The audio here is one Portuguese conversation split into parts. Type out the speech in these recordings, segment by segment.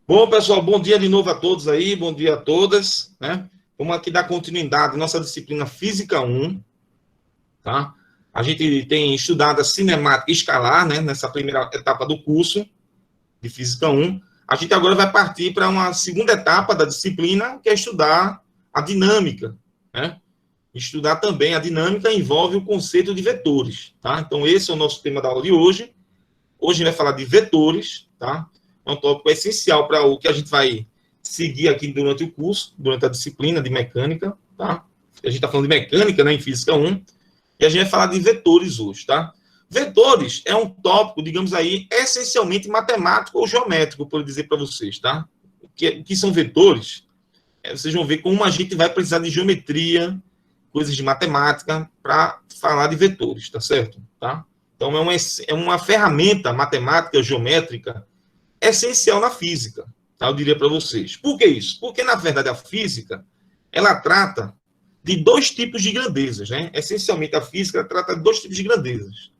Bom, pessoal, bom dia de novo a todos aí, bom dia a todas, né? Vamos aqui dar continuidade à nossa disciplina Física 1, tá? A gente tem estudado a cinemática escalar, né, nessa primeira etapa do curso de Física 1. A gente agora vai partir para uma segunda etapa da disciplina, que é estudar a dinâmica, né? Estudar também a dinâmica envolve o conceito de vetores, tá? Então, esse é o nosso tema da aula de hoje. Hoje a gente vai falar de vetores, tá? É um tópico essencial para o que a gente vai seguir aqui durante o curso, durante a disciplina de mecânica, tá? A gente está falando de mecânica, né, em Física 1, e a gente vai falar de vetores hoje, tá? Vetores é um tópico, digamos aí, essencialmente matemático ou geométrico, por dizer para vocês, tá? O que são vetores? Vocês vão ver como a gente vai precisar de geometria, coisas de matemática, para falar de vetores, tá certo? Tá? Então, é uma ferramenta matemática, geométrica, essencial na física, tá? Eu diria para vocês. Por que isso? Porque, na verdade, a física, ela trata de dois tipos de grandezas, né? Essencialmente, a física trata de dois tipos de grandezas.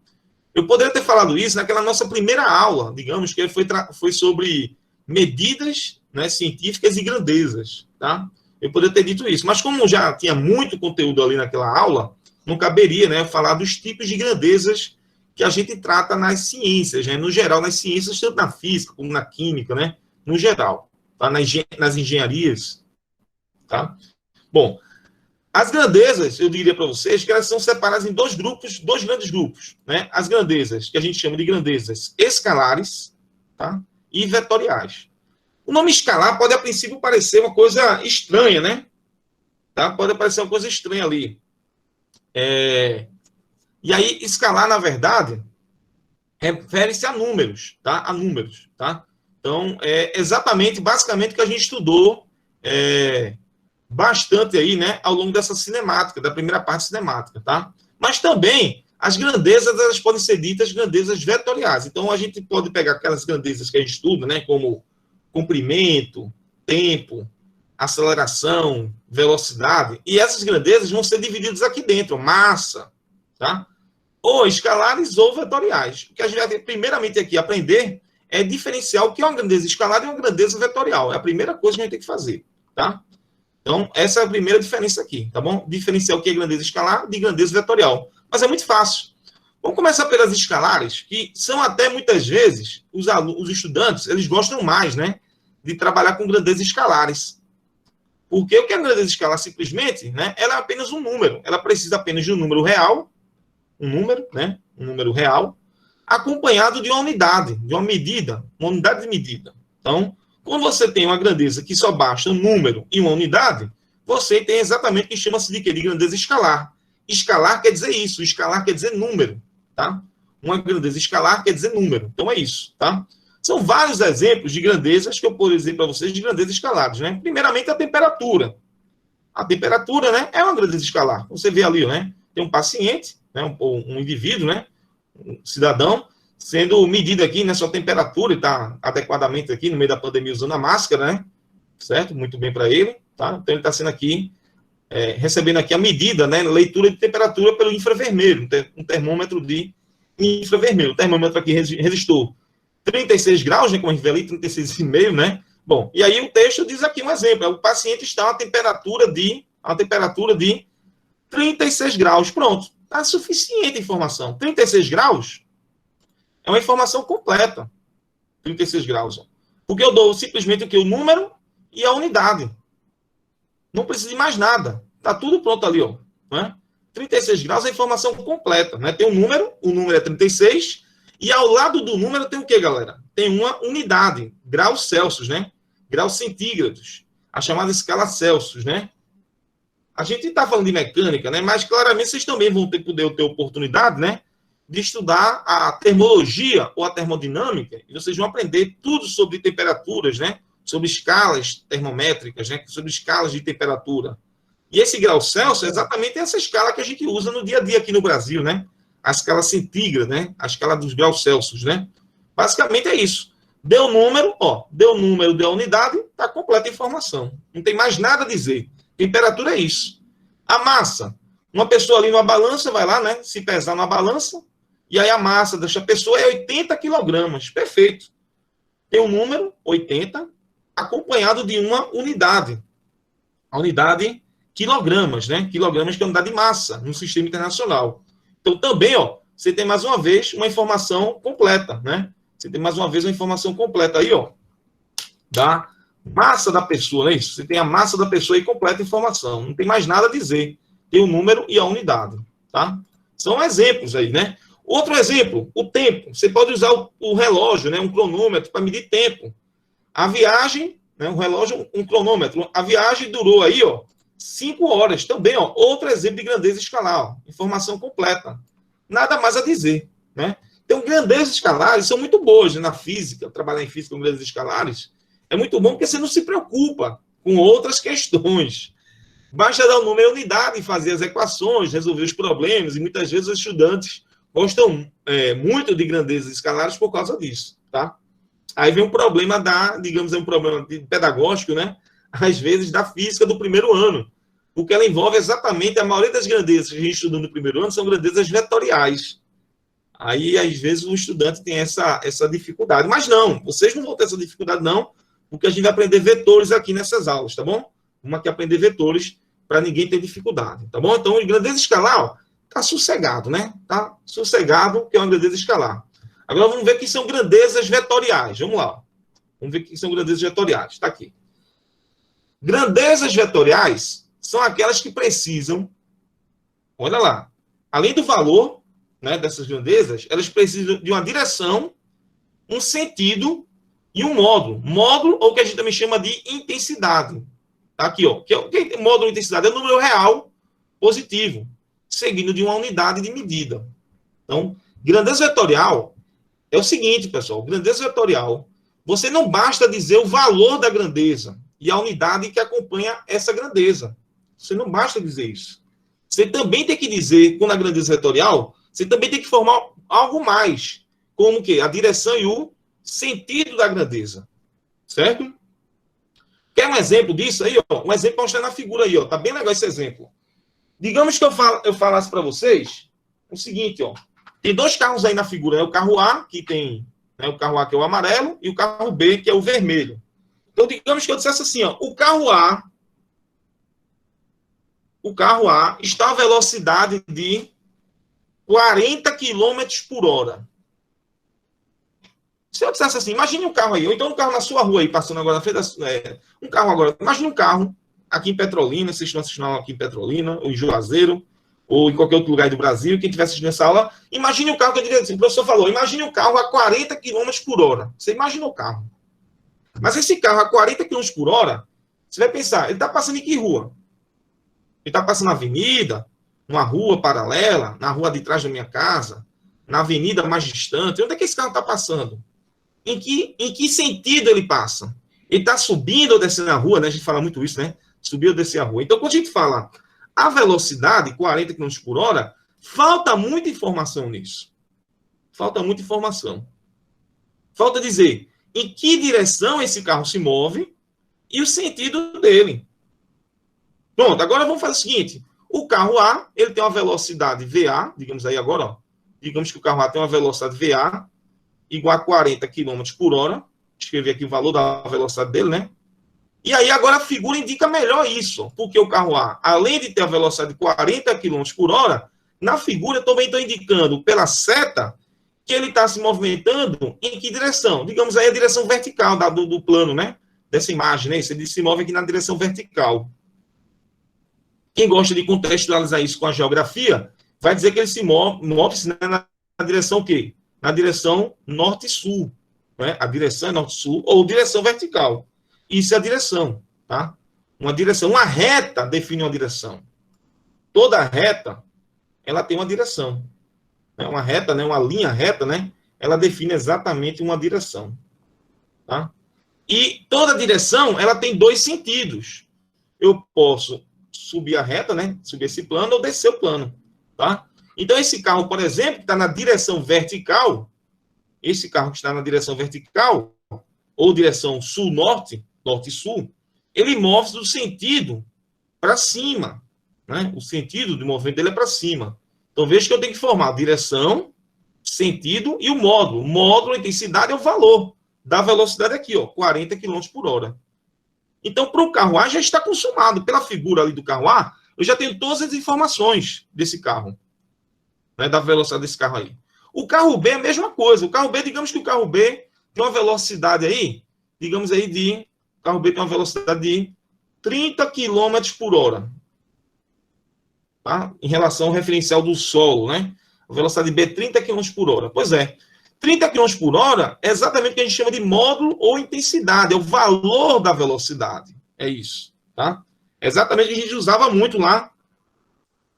Eu poderia ter falado isso naquela nossa primeira aula, digamos, que foi sobre medidas, né, científicas e grandezas, tá? Eu poderia ter dito isso, mas como já tinha muito conteúdo ali naquela aula, não caberia, né, falar dos tipos de grandezas que a gente trata nas ciências, né, no geral, nas ciências, tanto na física como na química, né, no geral, tá? Nas engenharias, tá? Bom, as grandezas, eu diria para vocês, que elas são separadas em dois grandes grupos, né? As grandezas, que a gente chama de grandezas escalares, tá? E vetoriais. O nome escalar pode, a princípio, parecer uma coisa estranha, né? Tá? Pode parecer uma coisa estranha ali. E aí, escalar, na verdade, refere-se a números, tá? A números, tá? Então, é exatamente, basicamente, o que a gente estudou bastante aí, né, ao longo dessa cinemática, da primeira parte cinemática, tá? Mas também, as grandezas, elas podem ser ditas grandezas vetoriais. Então, a gente pode pegar aquelas grandezas que a gente estuda, né, como comprimento, tempo, aceleração, velocidade, e essas grandezas vão ser divididas aqui dentro, massa, tá? Ou escalares ou vetoriais. O que a gente vai, primeiramente, aqui aprender é diferenciar o que é uma grandeza escalar e uma grandeza vetorial. É a primeira coisa que a gente tem que fazer, tá? Então, essa é a primeira diferença aqui, tá bom? Diferenciar o que é grandeza escalar de grandeza vetorial. Mas é muito fácil. Vamos começar pelas escalares, que são até, muitas vezes, os estudantes, eles gostam mais, né, de trabalhar com grandezas escalares. Porque o que é grandeza escalar, simplesmente, né, ela é apenas um número. Ela precisa apenas de um número real, né, um número real, acompanhado de uma unidade, de uma medida, uma unidade de medida. Então, quando você tem uma grandeza que só basta um número e uma unidade, você tem exatamente o que chama-se de grandeza escalar. Escalar quer dizer isso, escalar quer dizer número, tá? Uma grandeza escalar quer dizer número. Então é isso, tá? São vários exemplos de grandezas que eu posso dizer para vocês de grandezas escalares, né? Primeiramente, a temperatura. A temperatura, né, é uma grandeza escalar. Você vê ali, né? Tem um paciente, né, um indivíduo, né? Um cidadão, sendo medida aqui, né, sua temperatura, está adequadamente aqui no meio da pandemia usando a máscara, né, certo? Muito bem para ele, tá? Então ele está sendo aqui, recebendo aqui a medida, né, leitura de temperatura pelo infravermelho, um termômetro de infravermelho. O termômetro aqui resistou 36 graus, né, como a gente vê ali, 36,5, né? Bom, e aí o texto diz aqui um exemplo, o paciente está a uma temperatura de 36 graus, pronto. Está suficiente a informação. 36 graus é uma informação completa. 36 graus. Porque eu dou simplesmente o número e a unidade. Não precisa de mais nada. Está tudo pronto ali, ó. Né? 36 graus é a informação completa. Né? Tem um número, o número é 36, e ao lado do número tem o quê, galera? Tem uma unidade, graus Celsius, né? Graus centígrados. A chamada escala Celsius, né? A gente está falando de mecânica, né? Mas claramente vocês também vão poder ter oportunidade, né, de estudar a termologia ou a termodinâmica, e vocês vão aprender tudo sobre temperaturas, né? Sobre escalas termométricas, né? Sobre escalas de temperatura. E esse grau Celsius é exatamente essa escala que a gente usa no dia a dia aqui no Brasil, né? A escala centígrada, né? A escala dos graus Celsius, né? Basicamente é isso. Deu número, deu número, deu unidade, está completa a informação. Não tem mais nada a dizer. Temperatura é isso. A massa. Uma pessoa ali numa balança, vai lá, né? Se pesar na balança, e aí a massa dessa pessoa é 80 quilogramas. Perfeito. Tem um número, 80, acompanhado de uma unidade. A unidade quilogramas, né? Quilogramas que é a unidade de massa no sistema internacional. Então, também, ó, você tem mais uma vez uma informação completa, né? Você tem mais uma vez uma informação completa aí, ó, da massa da pessoa, não é isso? Você tem a massa da pessoa e completa informação. Não tem mais nada a dizer. Tem o número e a unidade, tá? São exemplos aí, né? Outro exemplo, o tempo. Você pode usar o relógio, né? Um cronômetro para medir tempo. A viagem, né? Um relógio, um cronômetro. A viagem durou aí, ó, 5 horas. Também, ó, outro exemplo de grandeza escalar, ó, informação completa. Nada mais a dizer, né? Então, grandezas escalares são muito boas, né? Na física. Trabalhar em física com grandezas escalares é muito bom porque você não se preocupa com outras questões. Basta dar o número e a unidade, fazer as equações, resolver os problemas, e muitas vezes os estudantes gostam muito de grandezas escalares por causa disso, tá? Aí vem um problema digamos, um problema pedagógico, né? Às vezes da física do primeiro ano, porque ela envolve exatamente, a maioria das grandezas que a gente estuda no primeiro ano são grandezas vetoriais. Aí, às vezes, o estudante tem essa dificuldade. Mas não, vocês não vão ter essa dificuldade, não, porque a gente vai aprender vetores aqui nessas aulas, tá bom? Vamos aqui aprender vetores para ninguém ter dificuldade, tá bom? Então, em grandeza escalar, ó, tá sossegado, né? Tá sossegado, que é uma grandeza escalar. Agora, vamos ver o que são grandezas vetoriais. Vamos lá. Vamos ver o que são grandezas vetoriais. Está aqui. Grandezas vetoriais são aquelas que precisam, olha lá, além do valor, né, dessas grandezas, elas precisam de uma direção, um sentido e um módulo. Módulo, ou que a gente também chama de intensidade. Tá aqui, ó. Que é o módulo de intensidade é o número real positivo, seguindo de uma unidade de medida. Então, grandeza vetorial é o seguinte, pessoal. Grandeza vetorial, você não basta dizer o valor da grandeza e a unidade que acompanha essa grandeza. Você não basta dizer isso. Você também tem que dizer, quando a grandeza vetorial, você também tem que formar algo mais, como que a direção e o sentido da grandeza. Certo? Quer um exemplo disso aí? Ó? Um exemplo para mostrar na figura aí. Ó. Tá bem legal esse exemplo. Digamos que eu falasse para vocês o seguinte, ó. Tem dois carros aí na figura. Né? O carro A, que tem, né, o carro A que é o amarelo, e o carro B, que é o vermelho. Então, digamos que eu dissesse assim, ó, o carro A está a velocidade de 40 km por hora. Se eu dissesse assim, imagine um carro aí, ou então um carro na sua rua aí, passando agora na frente um carro agora, imagine um carro aqui em Petrolina, vocês estão assistindo aqui em Petrolina, ou em Juazeiro, ou em qualquer outro lugar do Brasil, quem estiver assistindo essa aula, imagine o carro, que eu diria assim, o professor falou, imagine o carro a 40 km por hora. Você imagina o carro. Mas esse carro a 40 km por hora, você vai pensar, ele está passando em que rua? Ele está passando na avenida, numa rua paralela, na rua de trás da minha casa, na avenida mais distante. Onde é que esse carro está passando? Em que sentido ele passa? Ele está subindo ou descendo a rua, né? A gente fala muito isso, né? Subir ou descer a rua. Então, quando a gente fala a velocidade, 40 km por hora, falta muita informação nisso. Falta muita informação. Falta dizer em que direção esse carro se move e o sentido dele. Pronto, agora vamos fazer o seguinte. O carro A, ele tem uma velocidade VA, digamos aí agora, ó. Digamos que o carro A tem uma velocidade VA igual a 40 km por hora. Escrevi aqui o valor da velocidade dele, né? E aí agora a figura indica melhor isso, porque o carro A, além de ter a velocidade de 40 km por hora, na figura eu também estou indicando pela seta que ele está se movimentando em que direção? Digamos aí a direção vertical do plano, né? Dessa imagem, né? Ele se move aqui na direção vertical. Quem gosta de contextualizar isso com a geografia, vai dizer que ele se move na direção o quê? Na direção norte-sul. Né? A direção é norte-sul ou direção vertical. Isso é a direção, tá? Uma direção, uma reta define uma direção. Toda reta, ela tem uma direção. Né? Uma reta, né? Uma linha reta, né? Ela define exatamente uma direção, tá? E toda direção, ela tem dois sentidos. Eu posso subir a reta, né? Subir esse plano ou descer o plano, tá? Então, esse carro, por exemplo, que está na direção vertical, esse carro que está na direção vertical, ou direção sul-norte, norte-sul, ele move do sentido para cima, né? O sentido de movimento dele é para cima. Então, veja que eu tenho que formar a direção, sentido e o módulo. O módulo, a intensidade é o valor da velocidade aqui, ó, 40 km por hora. Então, para o carro A já está consumado. Pela figura ali do carro A, eu já tenho todas as informações desse carro, né, da velocidade desse carro aí. O carro B é a mesma coisa. O carro B, digamos que o carro B tem uma velocidade aí, digamos aí o carro B tem uma velocidade de 30 km por hora. Tá? Em relação ao referencial do solo, né? A velocidade B é 30 km por hora. Pois é. 30 km por hora é exatamente o que a gente chama de módulo ou intensidade, é o valor da velocidade. É isso, tá? É exatamente o que a gente usava muito lá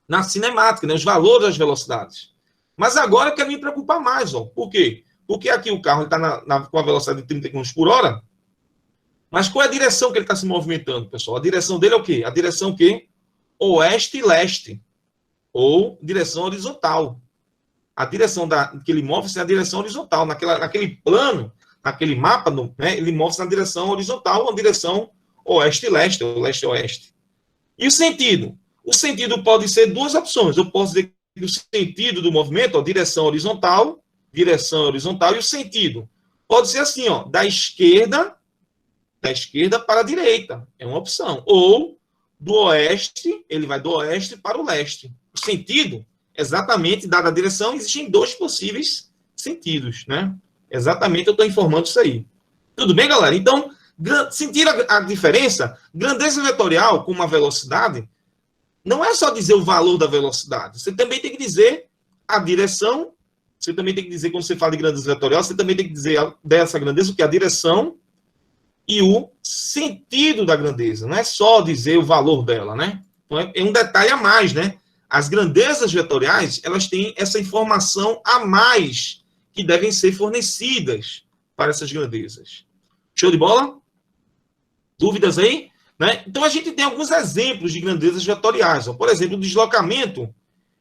na cinemática, né? Os valores das velocidades. Mas agora eu quero me preocupar mais, ó. Por quê? Porque aqui o carro está com a velocidade de 30 km por hora, mas qual é a direção que ele está se movimentando, pessoal? A direção dele é o quê? A direção o quê? Oeste e leste, ou direção horizontal. A direção que ele move-se é a direção horizontal. Naquele plano, naquele mapa, né, ele move-se na direção horizontal, na direção oeste e leste, ou leste e oeste. E o sentido? O sentido pode ser duas opções. Eu posso dizer que o sentido do movimento, ó, direção horizontal, e o sentido pode ser assim, ó, da esquerda para a direita. É uma opção. Ou do oeste, ele vai do oeste para o leste. O sentido, exatamente, dada a direção, existem dois possíveis sentidos, né? Exatamente, eu estou informando isso aí. Tudo bem, galera? Então, sentir a diferença, grandeza vetorial com uma velocidade, não é só dizer o valor da velocidade. Você também tem que dizer a direção, você também tem que dizer, quando você fala de grandeza vetorial, você também tem que dizer dessa grandeza o que é a direção e o sentido da grandeza. Não é só dizer o valor dela, né? Então, é um detalhe a mais, né? As grandezas vetoriais, elas têm essa informação a mais que devem ser fornecidas para essas grandezas. Show de bola? Dúvidas aí? Né? Então, a gente tem alguns exemplos de grandezas vetoriais. Por exemplo, o deslocamento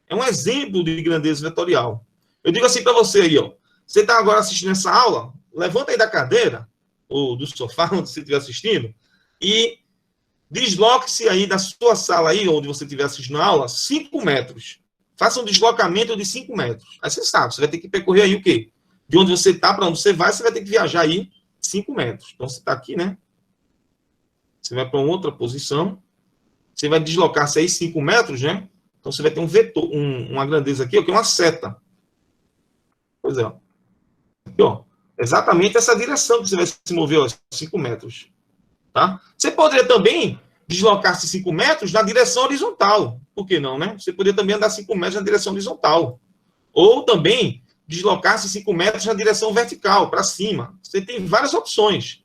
é um exemplo de grandeza vetorial. Eu digo assim para você aí, ó. Você está agora assistindo essa aula, levanta aí da cadeira, ou do sofá, onde você estiver assistindo, e desloque-se aí da sua sala aí, onde você estiver assistindo a aula, 5 metros. Faça um deslocamento de 5 metros. Aí você sabe, você vai ter que percorrer aí o quê? De onde você está para onde você vai ter que viajar aí 5 metros. Então, você está aqui, né? Você vai para uma outra posição, você vai deslocar-se aí 5 metros, né? Então, você vai ter um vetor, uma grandeza aqui, ó, que é uma seta. Pois é, ó. Aqui, ó. Exatamente essa direção que você vai se mover, ó, 5 metros. Tá? Você poderia também deslocar-se 5 metros na direção horizontal. Por que não, né? Você poderia também andar 5 metros na direção horizontal. Ou também deslocar-se 5 metros na direção vertical, para cima. Você tem várias opções.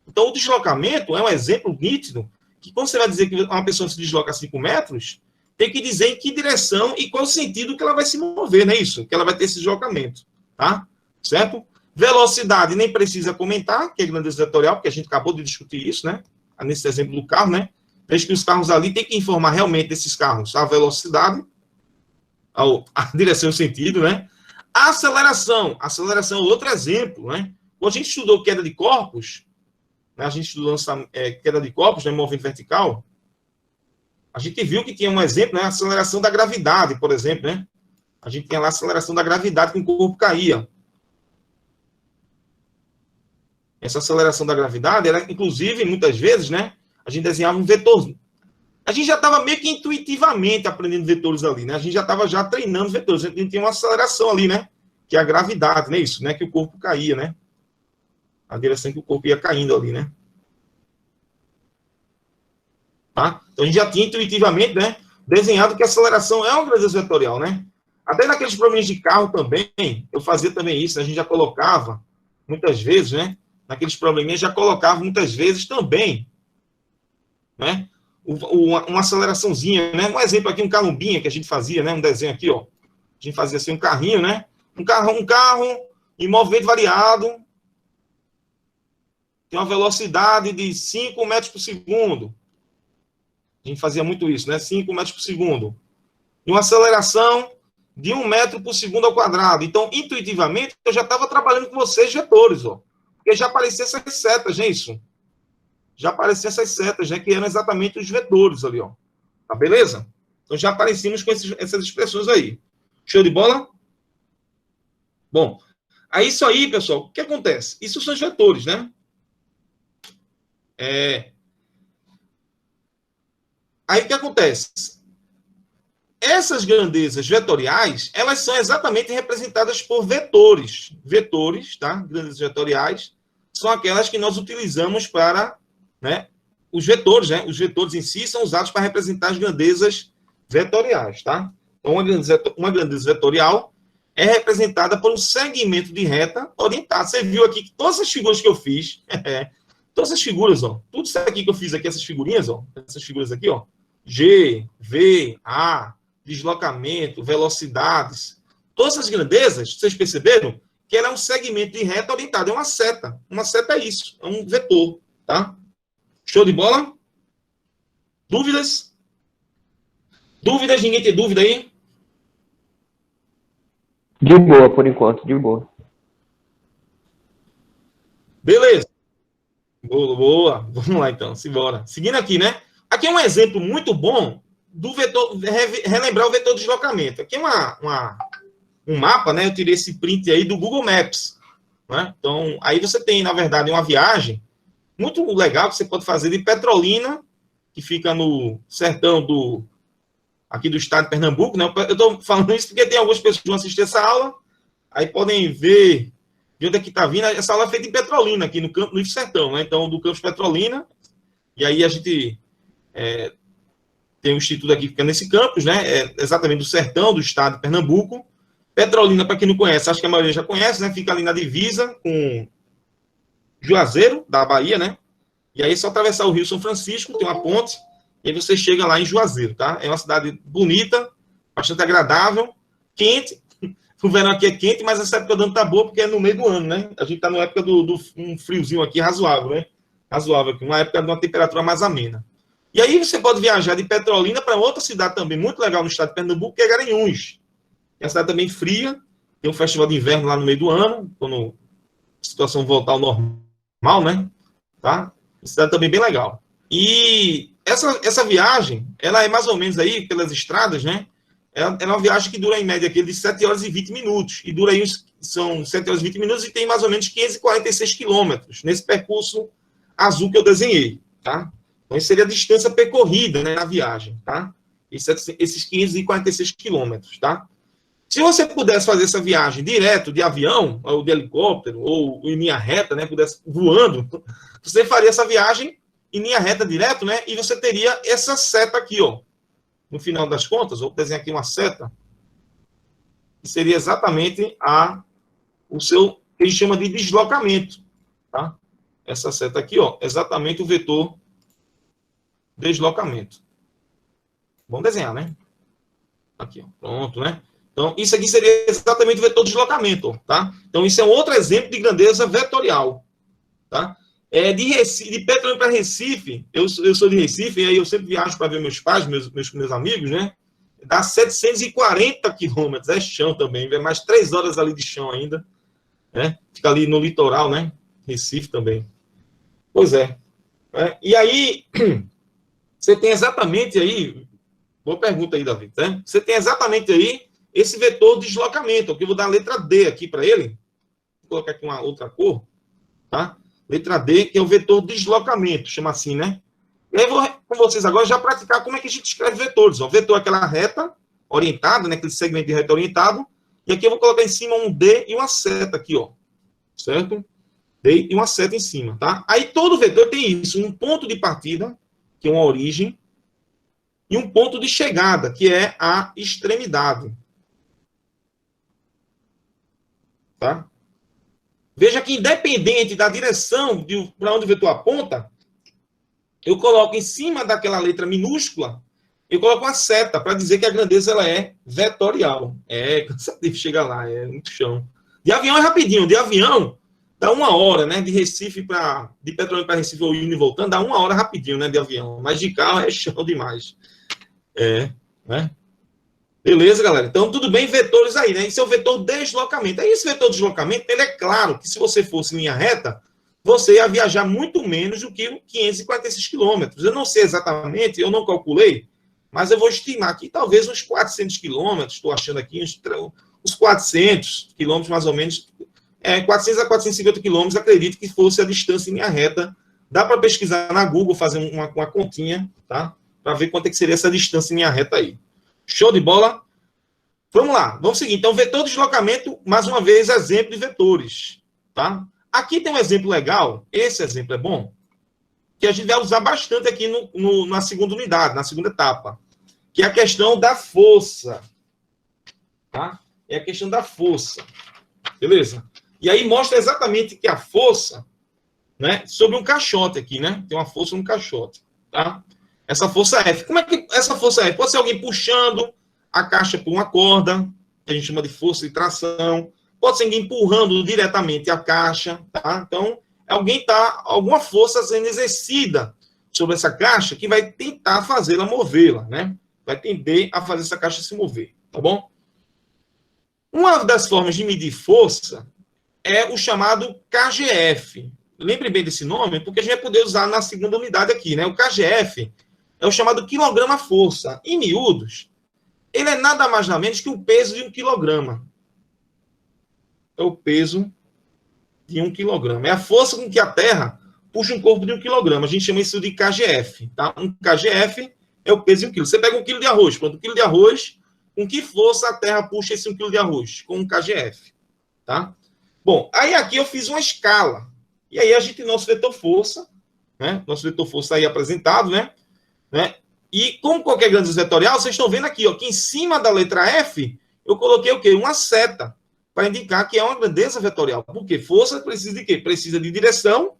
Então, o deslocamento é um exemplo nítido que quando você vai dizer que uma pessoa se desloca 5 metros, tem que dizer em que direção e qual o sentido que ela vai se mover, não é isso? Que ela vai ter esse deslocamento, tá? Certo? Velocidade, nem precisa comentar, que é grandeza vetorial, porque a gente acabou de discutir isso, né? Nesse exemplo do carro, né? Veja que os carros ali tem que informar realmente desses carros a velocidade, a direção e o sentido, né? A aceleração é outro exemplo, né? Quando a gente estudou queda de corpos, né? A gente estudou queda de corpos, né? Movimento vertical, a gente viu que tinha um exemplo, né? A aceleração da gravidade, por exemplo, né? A gente tinha lá a aceleração da gravidade que o corpo caía. Essa aceleração da gravidade, era, inclusive, muitas vezes, né? A gente desenhava um vetor. A gente já estava meio que intuitivamente aprendendo vetores ali, né? A gente já estava já treinando vetores. A gente tinha uma aceleração ali, né? Que é a gravidade, né? Isso, né? Que o corpo caía, né? A direção que o corpo ia caindo ali, né? Tá? Então, a gente já tinha intuitivamente, né? Desenhado que a aceleração é uma grandeza vetorial, né? Até naqueles problemas de carro também, eu fazia também isso, né? A gente já colocava, muitas vezes, né? Naqueles probleminhas, já colocava muitas vezes também, né? Uma aceleraçãozinha, né? Um exemplo aqui, um calumbinha que a gente fazia, né? Um desenho aqui, ó. A gente fazia assim, um carrinho, né? Um carro em movimento variado, tem uma velocidade de 5 metros por segundo. A gente fazia muito isso, né? 5 metros por segundo. E uma aceleração de 1 metro por segundo ao quadrado. Então, intuitivamente, eu já estava trabalhando com vocês vetores, ó. Porque já apareciam essas setas, né? Isso. Já apareciam essas setas, né? Que eram exatamente os vetores ali, ó. Tá beleza? Então, já aparecíamos com essas expressões aí. Show de bola? Bom, aí isso aí, pessoal, o que acontece? Isso são os vetores, né? Aí o que acontece? Essas grandezas vetoriais, elas são exatamente representadas por vetores. Vetores, tá? Grandezas vetoriais são aquelas que nós utilizamos para, né, os vetores, né? Os vetores em si são usados para representar as grandezas vetoriais, tá? Então, uma grandeza vetorial é representada por um segmento de reta orientado. Você viu aqui que todas as figuras que eu fiz, todas essas figuras, ó, tudo isso aqui que eu fiz aqui, essas figurinhas, ó, essas figuras aqui, ó, G, V, A, deslocamento, velocidades, todas essas grandezas, vocês perceberam que ela é um segmento de reta orientado, é uma seta. Uma seta é isso, é um vetor, tá? Show de bola? Dúvidas? Dúvidas? Ninguém tem dúvida aí? De boa, por enquanto, de boa. Beleza. Boa, boa. Vamos lá, então. Simbora. Seguindo aqui, né? Aqui é um exemplo muito bom do vetor, relembrar o vetor de deslocamento. Aqui é um mapa, né? Eu tirei esse print aí do Google Maps. Né? Então, aí você tem, na verdade, uma viagem muito legal que você pode fazer de Petrolina, que fica no sertão aqui do estado de Pernambuco, né? Eu estou falando isso porque tem algumas pessoas que vão assistir essa aula, aí podem ver de onde é que está vindo. Essa aula é feita em Petrolina, aqui no Campo do Sertão, né? Então, do Campus Petrolina, e aí a gente tem um instituto aqui que fica nesse campus, né? É exatamente do sertão do estado de Pernambuco. Petrolina, para quem não conhece, acho que a maioria já conhece, né? Fica ali na divisa com Juazeiro, da Bahia, né? E aí é só atravessar o Rio São Francisco, tem uma ponte, e aí você chega lá em Juazeiro, tá? É uma cidade bonita, bastante agradável, quente. O verão aqui é quente, mas essa época do ano tá boa, porque é no meio do ano, né? A gente tá na época um friozinho aqui razoável, né? Razoável aqui, uma época de uma temperatura mais amena. E aí você pode viajar de Petrolina para outra cidade também, muito legal no estado de Pernambuco, que é Garanhuns. É uma cidade também fria, tem um festival de inverno lá no meio do ano, quando a situação voltar ao normal, né? Tá? Cidade também bem legal. E essa viagem, ela é mais ou menos aí, pelas estradas, né? Ela é uma viagem que dura, em média, aqui de 7 horas e 20 minutos. E dura aí, são 7 horas e 20 minutos e tem mais ou menos 546 quilômetros nesse percurso azul que eu desenhei, tá? Então, isso seria a distância percorrida, né, na viagem, tá? Esses 546 quilômetros, tá? Se você pudesse fazer essa viagem direto de avião, ou de helicóptero, ou em linha reta, né, pudesse voando, você faria essa viagem em linha reta direto, né, e você teria essa seta aqui, ó. No final das contas, vou desenhar aqui uma seta, que seria exatamente o seu, que a gente chama de deslocamento, tá? Essa seta aqui, ó, exatamente o vetor deslocamento. Vamos desenhar, né? Aqui, ó, pronto, né? Então, isso aqui seria exatamente o vetor de deslocamento, tá? Então, isso é um outro exemplo de grandeza vetorial, tá? De Petrolina para Recife, eu sou de Recife, e aí eu sempre viajo para ver meus pais, meus amigos, né? Dá 740 quilômetros, é chão também, é mais 3 horas ali de chão ainda, né? Fica ali no litoral, né? Recife também. Pois é. E aí, você tem exatamente aí, boa pergunta aí, Davi, né? Você tem exatamente aí esse vetor de deslocamento, que eu vou dar a letra D aqui para ele. Vou colocar aqui uma outra cor, tá? Letra D, que é o vetor de deslocamento, chama assim, né? E aí eu vou com vocês agora já praticar como é que a gente escreve vetores. O vetor é aquela reta orientada, né? Aquele segmento de reta orientado. E aqui eu vou colocar em cima um D e uma seta aqui, ó. Certo? D e uma seta em cima, tá? Aí todo vetor tem isso, um ponto de partida, que é uma origem, e um ponto de chegada, que é a extremidade. Tá? Veja que, independente da direção para onde o vetor aponta, eu coloco em cima daquela letra minúscula, eu coloco uma seta para dizer que a grandeza ela é vetorial. É cansativo chegar lá, é muito chão. De avião é rapidinho, de avião dá 1 hora, né? De Petrolina para Recife ou indo e voltando, dá 1 hora rapidinho, né? De avião. Mas de carro é chão demais. Né? Beleza, galera? Então, tudo bem, vetores aí, né? Esse é o vetor deslocamento. Aí, esse vetor deslocamento, ele é claro que se você fosse em linha reta, você ia viajar muito menos do que 546 quilômetros. Eu não sei exatamente, eu não calculei, mas eu vou estimar aqui talvez uns 400 quilômetros, estou achando aqui uns 400 quilômetros mais ou menos, 400 a 450 quilômetros, acredito que fosse a distância em linha reta. Dá para pesquisar na Google, fazer uma continha, tá? para ver quanto é que seria essa distância em linha reta aí. Show de bola? Vamos lá, vamos seguir. Então, vetor de deslocamento, mais uma vez, exemplo de vetores. Tá? Aqui tem um exemplo legal, esse exemplo é bom, que a gente vai usar bastante aqui na segunda unidade, na segunda etapa, que é a questão da força. Tá? É a questão da força. Beleza? E aí mostra exatamente que a força, né, sobre um caixote aqui, né? Tem uma força no caixote, tá? Essa força F. Como é que essa força F? Pode ser alguém puxando a caixa por uma corda, que a gente chama de força de tração. Pode ser alguém empurrando diretamente a caixa, tá? Então, alguma força sendo exercida sobre essa caixa que vai tentar fazê-la movê-la, né? Vai tender a fazer essa caixa se mover, tá bom? Uma das formas de medir força é o chamado KGF. Lembre bem desse nome, porque a gente vai poder usar na segunda unidade aqui, né? O KGF é o chamado quilograma-força. Em miúdos, ele é nada mais nada menos que o peso de 1 quilograma. É o peso de 1 quilograma. É a força com que a Terra puxa um corpo de 1 quilograma. A gente chama isso de KGF. Tá? Um KGF é o peso de 1 quilo. Você pega 1 quilo de arroz. Pronto, 1 quilo de arroz, com que força a Terra puxa esse 1 quilo de arroz? Com um KGF. Tá? Bom, aí aqui eu fiz uma escala. E aí a gente tem nosso vetor força, né? Nosso vetor força aí apresentado, né? E como qualquer grandeza vetorial, vocês estão vendo aqui, ó, que em cima da letra F, eu coloquei o quê? Uma seta, para indicar que é uma grandeza vetorial. Por quê? Força precisa de quê? Precisa de direção,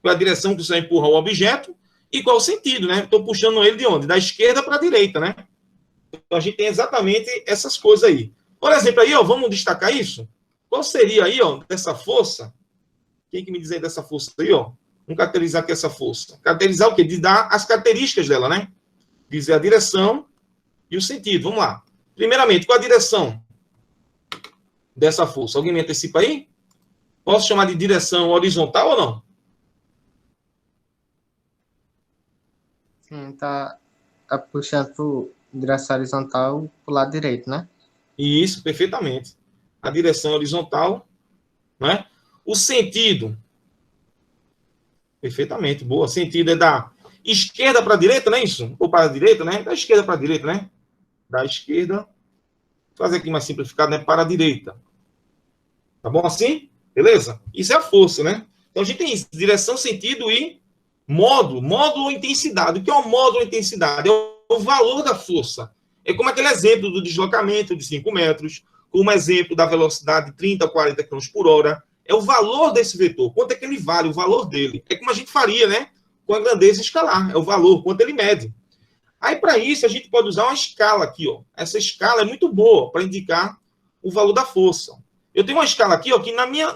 qual é a direção que você vai empurrar o objeto, e qual o sentido, né? Estou puxando ele de onde? Da esquerda para a direita, né? Então a gente tem exatamente essas coisas aí. Por exemplo, aí, ó, vamos destacar isso? Qual seria aí, ó, dessa força? Quem que me diz aí dessa força aí, ó? Vamos caracterizar aqui essa força. Caracterizar o quê? De dar as características dela, né? Dizer a direção e o sentido. Vamos lá. Primeiramente, qual a direção dessa força? Alguém me antecipa aí? Posso chamar de direção horizontal ou não? Sim, tá puxando para direção horizontal para o lado direito, né? Isso, perfeitamente. A direção horizontal, né? O sentido, perfeitamente, boa. Sentido é da esquerda para a direita, não é isso? Ou para a direita, né? Da esquerda para a direita, né? Da esquerda, vou fazer aqui mais simplificado, né? Para a direita. Tá bom assim? Beleza? Isso é a força, né? Então a gente tem isso, direção, sentido e módulo. Módulo ou intensidade. O que é o módulo ou intensidade? É o valor da força. É como aquele exemplo do deslocamento de 5 metros, como exemplo da velocidade de 30 a 40 km por hora. É o valor desse vetor. Quanto é que ele vale? O valor dele. É como a gente faria, né? Com a grandeza escalar. É o valor, quanto ele mede. Aí, para isso, a gente pode usar uma escala aqui, ó. Essa escala é muito boa para indicar o valor da força. Eu tenho uma escala aqui, ó, que na minha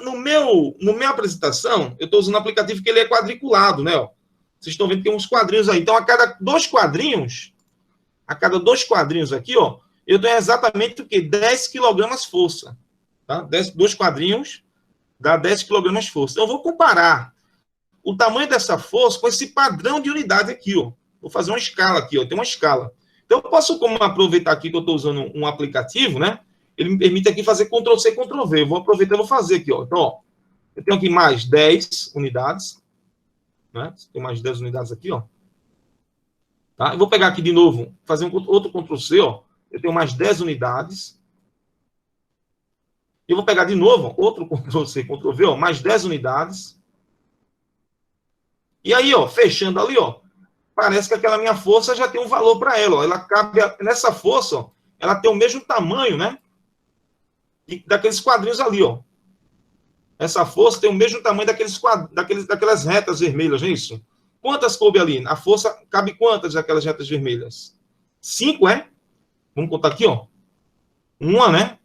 apresentação, eu estou usando um aplicativo que ele é quadriculado, né? Ó. Vocês estão vendo que tem uns quadrinhos aí. Então, a cada dois quadrinhos aqui, ó, eu tenho exatamente o quê? 10 kg força. Tá? 2 quadrinhos dá 10 kg força. Então, eu vou comparar o tamanho dessa força com esse padrão de unidade aqui, ó. Vou fazer uma escala aqui, ó. Tem uma escala. Então, eu posso como aproveitar aqui que eu estou usando um aplicativo, né? Ele me permite aqui fazer Ctrl+C, Ctrl+V. Eu vou aproveitar e vou fazer aqui, ó. Então, ó, eu tenho aqui mais 10 unidades. Né? Tem mais 10 unidades aqui, ó. Tá? Eu vou pegar aqui de novo, fazer outro Ctrl+C, ó. Eu tenho mais 10 unidades. Eu vou pegar de novo, ó, outro Ctrl+C, Ctrl+V, ó, mais 10 unidades. E aí, ó, fechando ali, ó, parece que aquela minha força já tem um valor para ela, ó. Ela cabe nessa força, ó, ela tem o mesmo tamanho, né? Daqueles quadrinhos ali, ó. Essa força tem o mesmo tamanho daquelas retas vermelhas, não é isso? Quantas coube ali? A força cabe quantas daquelas retas vermelhas? 5, é? Vamos contar aqui, ó. 1, né?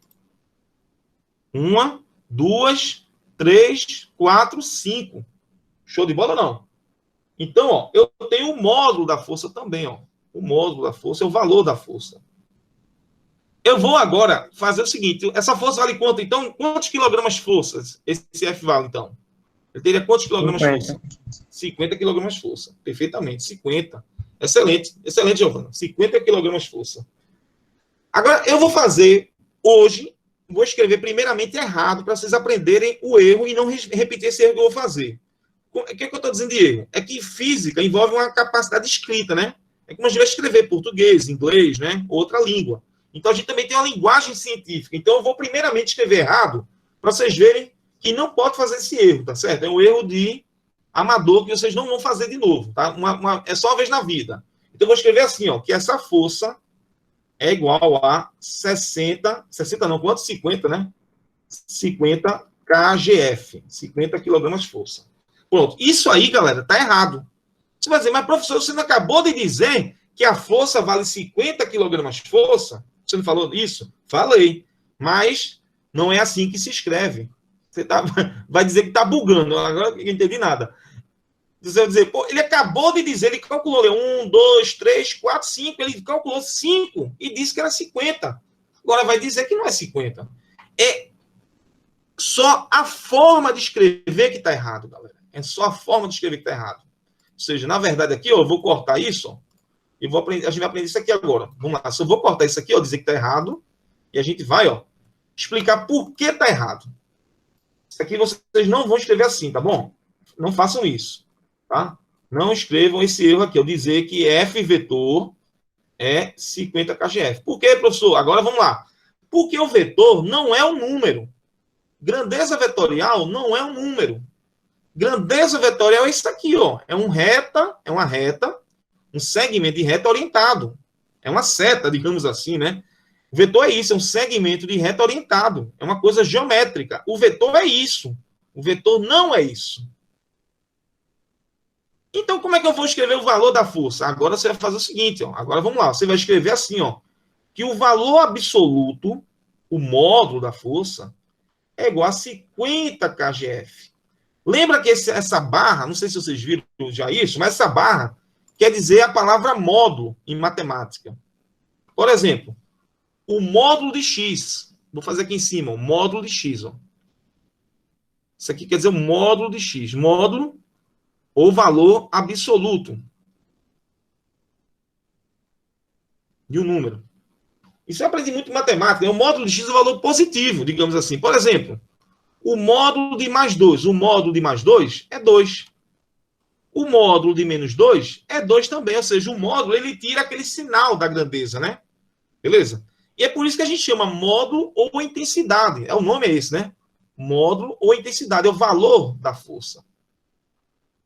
1, 2, 3, 4, 5. Show de bola ou não? Então, ó, eu tenho o módulo da força também, ó. O módulo da força é o valor da força. Eu vou agora fazer o seguinte, essa força vale quanto? Então, quantos quilogramas forças esse F vale, então? Ele teria quantos quilogramas força? 50 quilogramas força. Perfeitamente, 50. Excelente, excelente, Giovana. 50 quilogramas força. Agora, eu vou fazer hoje, vou escrever primeiramente errado, para vocês aprenderem o erro e não repetir esse erro que eu vou fazer. O que é que eu estou dizendo de erro? É que física envolve uma capacidade escrita, né? É como a gente vai escrever português, inglês, né? Outra língua. Então, a gente também tem uma linguagem científica. Então, eu vou primeiramente escrever errado para vocês verem que não pode fazer esse erro, tá certo? É um erro de amador que vocês não vão fazer de novo, tá? É só uma vez na vida. Então, eu vou escrever assim, ó, que essa força é igual a 60 não, quanto? 50, né? 50 kgf, 50 kg-força. Pronto. Isso aí, galera, tá errado. Você vai dizer, mas professor, você não acabou de dizer que a força vale 50 kg-força? Você não falou disso? Falei. Mas não é assim que se escreve. Você vai dizer que está bugando. Agora eu não entendi nada. Você vai dizer, pô, ele acabou de dizer, ele calculou 1, 2, 3, 4, 5. Ele calculou 5 e disse que era 50. Agora vai dizer que não é 50. É só a forma de escrever que está errado, galera. É só a forma de escrever que está errado. Ou seja, na verdade aqui, ó, eu vou cortar isso, ó, e a gente vai aprender isso aqui agora. Vamos lá. Se eu vou cortar isso aqui, ó, dizer que está errado, e a gente vai, ó, explicar por que está errado. Isso aqui vocês não vão escrever assim, tá bom? Não façam isso, tá? Não escrevam esse erro aqui, eu dizer que F vetor é 50 kgf. Por quê, professor? Agora vamos lá. Porque o vetor não é um número. Grandeza vetorial não é um número. Grandeza vetorial é isso aqui, ó. É uma reta, um segmento de reta orientado. É uma seta, digamos assim, né? O vetor é isso, é um segmento de reta orientado. É uma coisa geométrica. O vetor é isso. O vetor não é isso. Então, como é que eu vou escrever o valor da força? Agora você vai fazer o seguinte, ó. Agora vamos lá. Você vai escrever assim, ó. Que o valor absoluto, o módulo da força, é igual a 50 kgf. Lembra que essa barra, não sei se vocês viram já isso, mas essa barra quer dizer a palavra módulo em matemática. Por exemplo, o módulo de x. Vou fazer aqui em cima, o módulo de x. Ó. Isso aqui quer dizer o módulo de x. Módulo ou valor absoluto de um número. Isso eu aprendi muito em matemática. O módulo de x é o valor positivo, digamos assim. Por exemplo, o módulo de mais 2. O módulo de mais 2 é 2. O módulo de menos 2 é 2 também. Ou seja, o módulo ele tira aquele sinal da grandeza, né? Beleza? E é por isso que a gente chama módulo ou intensidade. O nome é esse, né? Módulo ou intensidade. É o valor da força.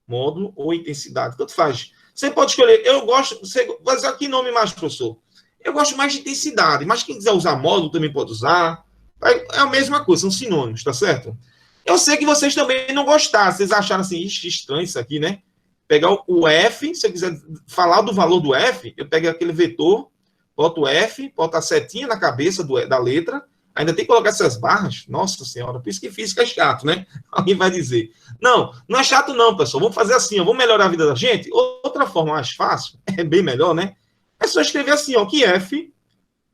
Módulo ou intensidade. Tanto faz. Você pode escolher. Eu gosto. Você vai usar que nome mais, professor? Eu gosto mais de intensidade. Mas quem quiser usar módulo também pode usar. É a mesma coisa, são sinônimos, tá certo? Eu sei que vocês também não gostaram. Vocês acharam assim, estranho isso aqui, né? Pegar o F, se eu quiser falar do valor do F, eu pego aquele vetor, boto o F, boto a setinha na cabeça da letra, ainda tem que colocar essas barras. Nossa Senhora, por isso que física é chato, né? Alguém vai dizer. Não, não é chato não, pessoal. Vamos fazer assim, ó, vamos melhorar a vida da gente. Outra forma mais fácil, é bem melhor, né? É só escrever assim, ó, que F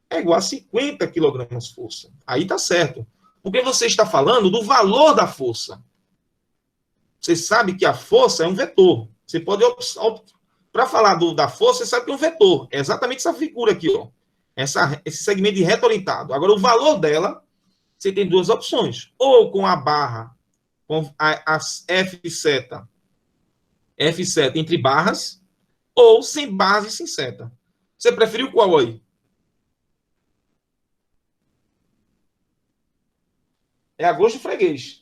é igual a 50 kg-força. Aí tá certo. Porque você está falando do valor da força. Você sabe que a força é um vetor. Você pode... Para falar da força, você sabe que é um vetor. É exatamente essa figura aqui, ó. Esse segmento de reta orientado. Agora, o valor dela, você tem duas opções. Ou com a barra, com a F seta entre barras, ou sem barras e sem seta. Você preferiu qual aí? É a gosto do freguês.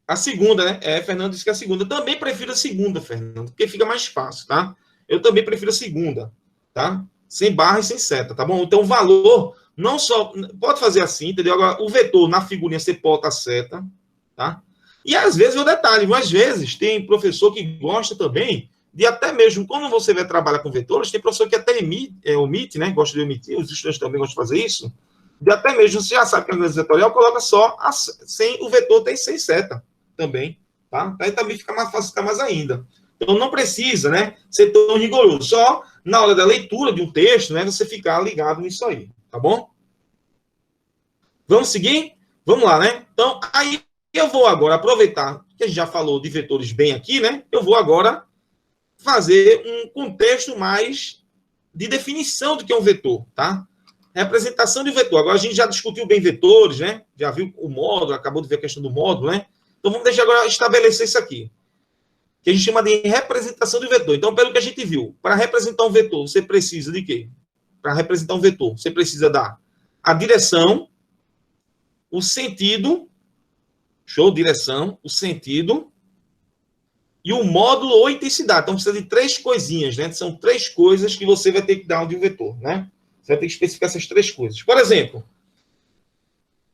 A segunda, né? Fernando disse que a segunda. Eu também prefiro a segunda, Fernando, porque fica mais fácil, tá? Eu também prefiro a segunda, tá? Sem barra e sem seta, tá bom? Então, o valor, não só... Pode fazer assim, entendeu? Agora, o vetor, na figurinha, você bota a seta, tá? E, às vezes, o detalhe, às vezes, tem professor que gosta também de até mesmo, quando você vai trabalhar com vetores, tem professor que até omite, né? Gosta de omitir, os estudantes também gostam de fazer isso. De até mesmo, você já sabe que a grandeza vetorial coloca só sem o vetor tem sem seta também, tá? Aí também fica mais fácil, ficar mais ainda. Então, não precisa, né, ser tão rigoroso. Só na hora da leitura de um texto, né, você ficar ligado nisso aí, tá bom? Vamos seguir? Vamos lá, né? Então, aí eu vou agora aproveitar que a gente já falou de vetores bem aqui, né? Eu vou agora fazer um contexto mais de definição do que é um vetor, tá? Representação de vetor. Agora a gente já discutiu bem vetores, né? Já viu o módulo, acabou de ver a questão do módulo, né? Então vamos deixar agora estabelecer isso aqui. que a gente chama de representação do vetor. Então, pelo que a gente viu, para representar um vetor, você precisa de quê? Para representar um vetor, você precisa dar a direção, o sentido, direção, o sentido, e o módulo ou intensidade. Então, precisa de 3 coisinhas, né? São 3 coisas que você vai ter que dar de um vetor, né? Você vai ter que especificar essas 3 coisas. Por exemplo,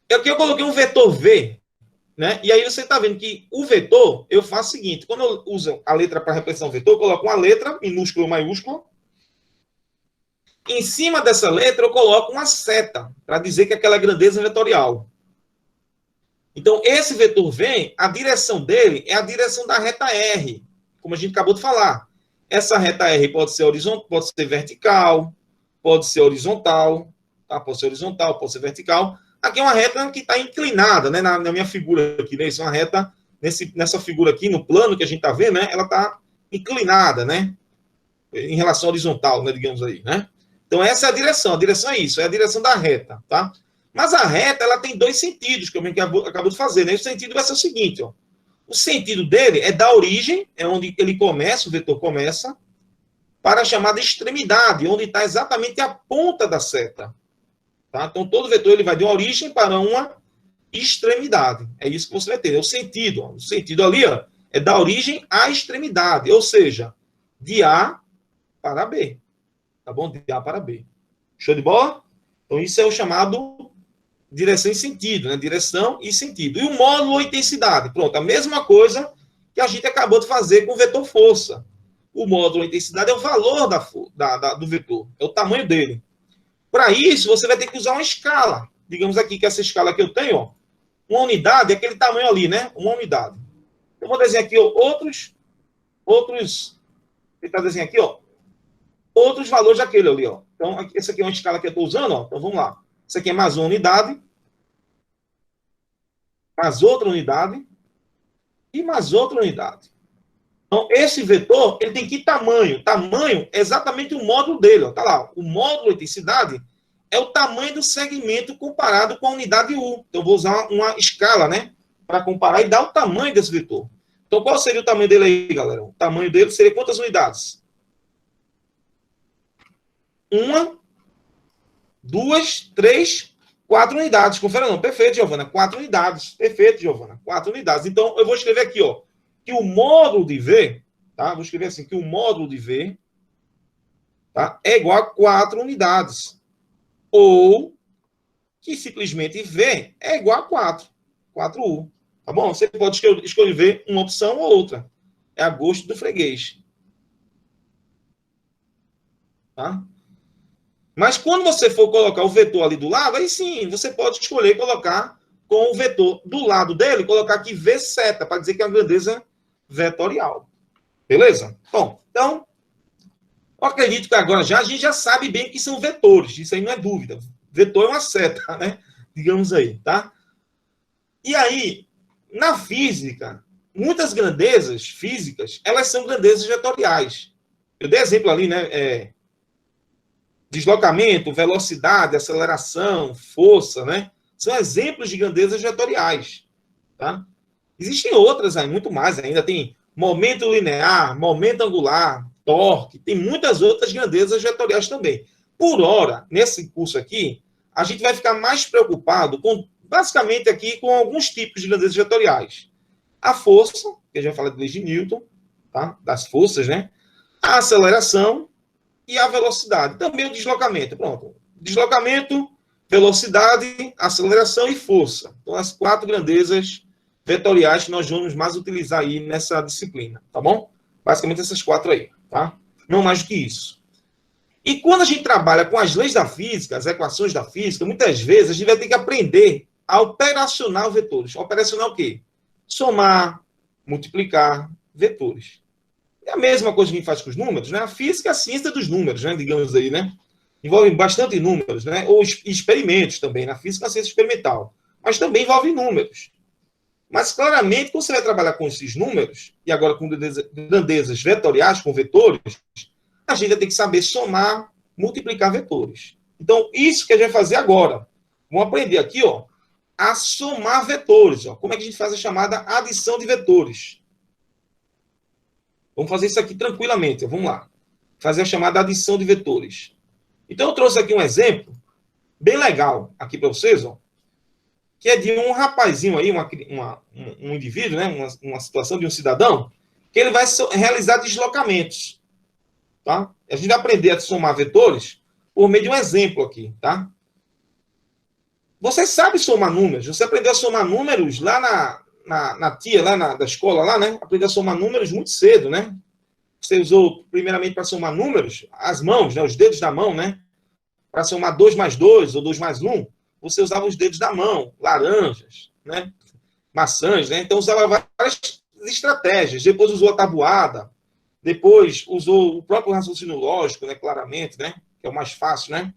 aqui eu coloquei um vetor V, né? E aí você está vendo que o vetor, eu faço o seguinte, quando eu uso a letra para representar um vetor, eu coloco uma letra, minúscula ou maiúscula. Em cima dessa letra, eu coloco uma seta, para dizer que aquela grandeza é vetorial. Então, esse vetor V, a direção dele é a direção da reta R, como a gente acabou de falar. Essa reta R pode ser horizontal, pode ser vertical, pode ser horizontal, tá? Pode ser horizontal, pode ser vertical. Aqui é uma reta que está inclinada, né? Na minha figura aqui, né? Isso é uma reta, nessa figura aqui, no plano que a gente está vendo, né? Ela está inclinada, né? Em relação ao horizontal, né? Digamos aí, né? Então, essa é a direção é isso, é a direção da reta, tá? Mas a reta, ela tem 2 sentidos, que eu acabo de fazer, né? O sentido vai ser o seguinte, ó. O sentido dele é da origem, é onde ele começa, o vetor começa, para a chamada extremidade, onde está exatamente a ponta da seta. Tá? Então, todo vetor ele vai de uma origem para uma extremidade. É isso que você vai ter, é o sentido. Ó. O sentido ali ó, é da origem à extremidade, ou seja, de A para B. Tá bom? De A para B. Show de bola? Então, isso é o chamado direção e sentido, né? Direção e sentido. E o módulo ou intensidade? Pronto, a mesma coisa que a gente acabou de fazer com o vetor força. O módulo ou intensidade é o valor do vetor, é o tamanho dele. Para isso, você vai ter que usar uma escala. Digamos aqui que essa escala que eu tenho, ó, uma unidade é aquele tamanho ali, né? Uma unidade. Eu vou desenhar aqui ó, outros, tentar desenhar aqui, ó, outros valores daquele ali, ó. Então, essa aqui é uma escala que eu estou usando, ó. Então, vamos lá. Isso aqui é mais uma unidade, mais outra unidade e mais outra unidade. Então, esse vetor, ele tem que tamanho. Tamanho é exatamente o módulo dele, ó. Tá lá. O módulo intensidade é o tamanho do segmento comparado com a unidade U. Então, eu vou usar uma escala, né? Para comparar e dar o tamanho desse vetor. Então, qual seria o tamanho dele aí, galera? O tamanho dele seria quantas unidades? 1, 2, 3, 4 unidades. Confere não. Perfeito, Giovana. 4 unidades. Perfeito, Giovana. 4 unidades. Então, eu vou escrever aqui, ó, que o módulo de V, tá? Vou escrever assim, que o módulo de V, tá? É igual a 4 unidades. Ou que simplesmente V é igual a 4. 4U. Tá bom? Você pode escolher uma opção ou outra. É a gosto do freguês. Tá? Mas quando você for colocar o vetor ali do lado, aí sim, você pode escolher colocar com o vetor do lado dele, colocar aqui V seta, para dizer que é uma grandeza vetorial. Beleza? Bom, então, eu acredito que agora a gente já sabe bem que são vetores, isso aí não é dúvida. Vetor é uma seta, né? Digamos aí, tá? E aí, na física, muitas grandezas físicas, elas são grandezas vetoriais. Eu dei exemplo ali, né? Deslocamento, velocidade, aceleração, força, né? São exemplos de grandezas vetoriais, tá? Existem outras aí, muito mais ainda. Tem momento linear, momento angular, torque, tem muitas outras grandezas vetoriais também. Por hora, nesse curso aqui, a gente vai ficar mais preocupado com, basicamente aqui, com alguns tipos de grandezas vetoriais. A força, que a gente vai falar de lei de Newton, tá? Das forças, né? A aceleração e a velocidade. Também o deslocamento. Pronto. Deslocamento, velocidade, aceleração e força. Então, as 4 grandezas vetoriais que nós vamos mais utilizar aí nessa disciplina, tá bom? Basicamente essas 4 aí, tá? Não mais do que isso. E quando a gente trabalha com as leis da física, as equações da física, muitas vezes a gente vai ter que aprender a operacionar vetores. Operacionar o quê? Somar, multiplicar vetores. É a mesma coisa que a gente faz com os números, né? A física é a ciência dos números, né? Digamos aí, né? Envolve bastante números, né? Ou experimentos também. Na física é a ciência experimental. Mas também envolve números. Mas, claramente, quando você vai trabalhar com esses números, e agora com grandezas vetoriais, com vetores, a gente vai ter que saber somar, multiplicar vetores. Então, isso que a gente vai fazer agora. Vamos aprender aqui, ó, a somar vetores. Ó. Como é que a gente faz a chamada adição de vetores? Vamos fazer isso aqui tranquilamente. Vamos lá. Fazer a chamada adição de vetores. Então, eu trouxe aqui um exemplo bem legal aqui para vocês, ó, que é de um rapazinho aí, um indivíduo, né, uma situação de um cidadão, que ele vai realizar deslocamentos. Tá? A gente vai aprender a somar vetores por meio de um exemplo aqui. Tá? Você sabe somar números. Você aprendeu a somar números lá na tia, lá da escola, lá, né? Aprendeu a somar números muito cedo, né? Você usou, primeiramente, para somar números, as mãos, né? Os dedos da mão, né? Para somar 2 mais 2 ou 2 mais 1, você usava os dedos da mão, laranjas, né? Maçãs, né? Então, usava várias estratégias. Depois usou a tabuada, depois usou o próprio raciocínio lógico, né? Claramente, né? Que é o mais fácil, né?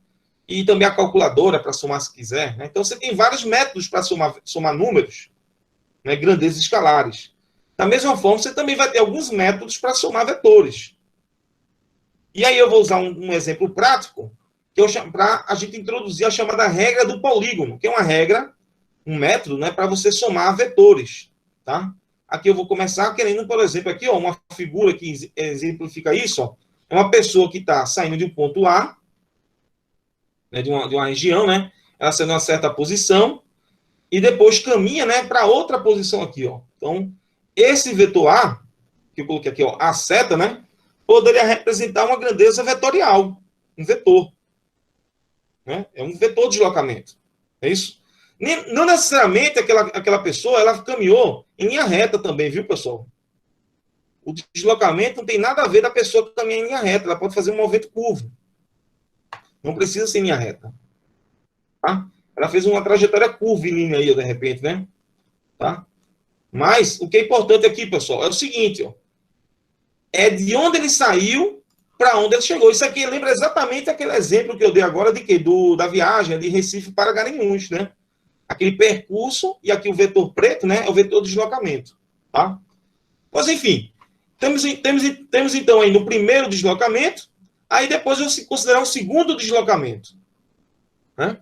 E também a calculadora para somar se quiser, né? Então, você tem vários métodos para somar números, né? Grandezas escalares. Da mesma forma, você também vai ter alguns métodos para somar vetores. E aí eu vou usar um exemplo prático, que para a gente introduzir a chamada regra do polígono, que é uma regra, um método, né, para você somar vetores. Tá? Aqui eu vou começar querendo, por exemplo, aqui, ó, uma figura que exemplifica isso. Ó, é uma pessoa que está saindo de um ponto A, né, de uma região, né, ela saindo em uma certa posição, e depois caminha, né, para outra posição aqui. Ó. Então, esse vetor A, que eu coloquei aqui, ó, a seta, né, poderia representar uma grandeza vetorial, um vetor. Né? É um vetor de deslocamento. É isso? Não necessariamente aquela pessoa ela caminhou em linha reta também, viu, pessoal? O deslocamento não tem nada a ver da pessoa caminhar em linha reta. Ela pode fazer um movimento curvo. Não precisa ser em linha reta. Tá? Ela fez uma trajetória curvilínea aí, de repente, né? Tá? Mas o que é importante aqui, pessoal, é o seguinte, ó. É de onde ele saiu para onde ele chegou. Isso aqui lembra exatamente aquele exemplo que eu dei agora de da viagem de Recife para Garanhuns, né? Aquele percurso, e aqui o vetor preto, né? É o vetor de deslocamento, tá? Mas, enfim, temos então aí no primeiro deslocamento, aí depois eu considerar um segundo deslocamento, né?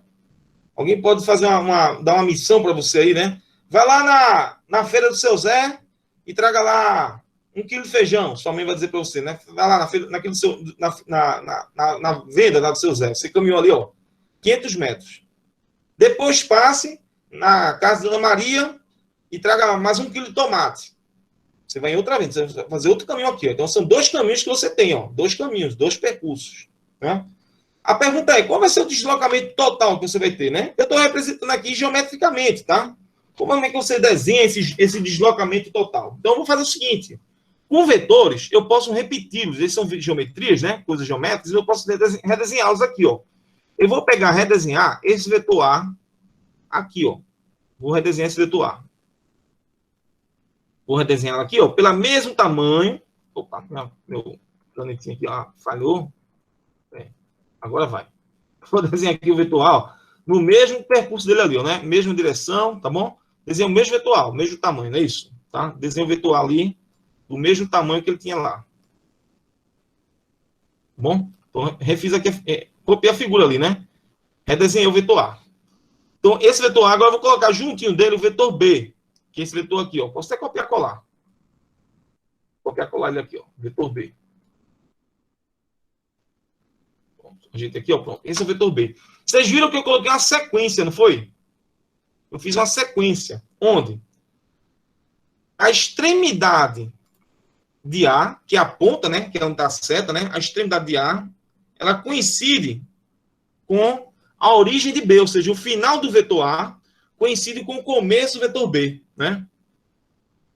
Alguém pode fazer dar uma missão para você aí, né? Vai lá na feira do seu Zé e traga lá 1 quilo de feijão. Sua mãe vai dizer para você, né? Vai lá na venda lá do seu Zé. Você caminhou ali, ó, 500 metros. Depois passe na casa da Dona Maria e traga mais 1 quilo de tomate. Você vai em outra venda. Você vai fazer outro caminho aqui. Ó. Então, são 2 caminhos que você tem, ó. 2 caminhos, 2 percursos. Né? A pergunta é, qual vai ser o deslocamento total que você vai ter, né? Eu estou representando aqui geometricamente, tá? Como é que você desenha esse deslocamento total? Então, eu vou fazer o seguinte. Com vetores, eu posso repeti-los. Eles são geometrias, né? Coisas geométricas. Eu posso redesenhá-los aqui, ó. Eu vou pegar, redesenhar esse vetor A aqui, ó. Vou redesenhar esse vetor A. Vou redesenhar aqui, ó, pelo mesmo tamanho. Opa, meu planetinho aqui, ó, falhou. Agora vai. Vou desenhar aqui o vetor A, ó, no mesmo percurso dele ali, ó, né? Mesma direção, tá bom? Desenho o mesmo vetor A, o mesmo tamanho, não é isso? Tá? Desenho o vetor A ali, do mesmo tamanho que ele tinha lá. Tá bom? Então, refiz aqui, copiei a figura ali, né? Redesenhei o vetor A. Então, esse vetor A, agora eu vou colocar juntinho dele o vetor B, que é esse vetor aqui, ó. Posso até copiar e colar. Copiar e colar ele aqui, ó. Vetor B. Pronto. A gente aqui, ó, pronto. Esse é o vetor B. Vocês viram que eu coloquei uma sequência, não foi? Eu fiz uma sequência. Onde? A extremidade de A, que é a ponta, né? Que é onde está a seta, né? A extremidade de A, ela coincide com a origem de B, ou seja, o final do vetor A coincide com o começo do vetor B, né?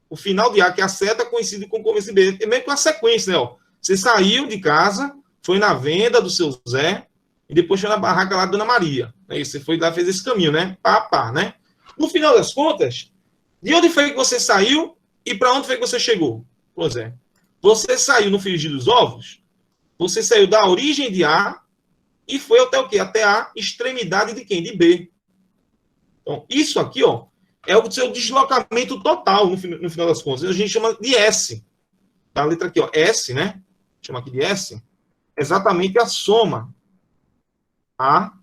O final de A, que é a seta, coincide com o começo de B. É meio que uma sequência, né? Ó. Você saiu de casa, foi na venda do seu Zé, e depois foi na barraca lá da Dona Maria. Aí você foi lá e fez esse caminho, né? Pá, pá, né? No final das contas, de onde foi que você saiu e para onde foi que você chegou? Pois é. Você saiu no frigir dos ovos, você saiu da origem de A e foi até o quê? Até a extremidade de quem? De B. Então, isso aqui, ó, é o seu deslocamento total no final das contas. A gente chama de S. A letra aqui, ó, S, né? Chama aqui de S. Exatamente a soma A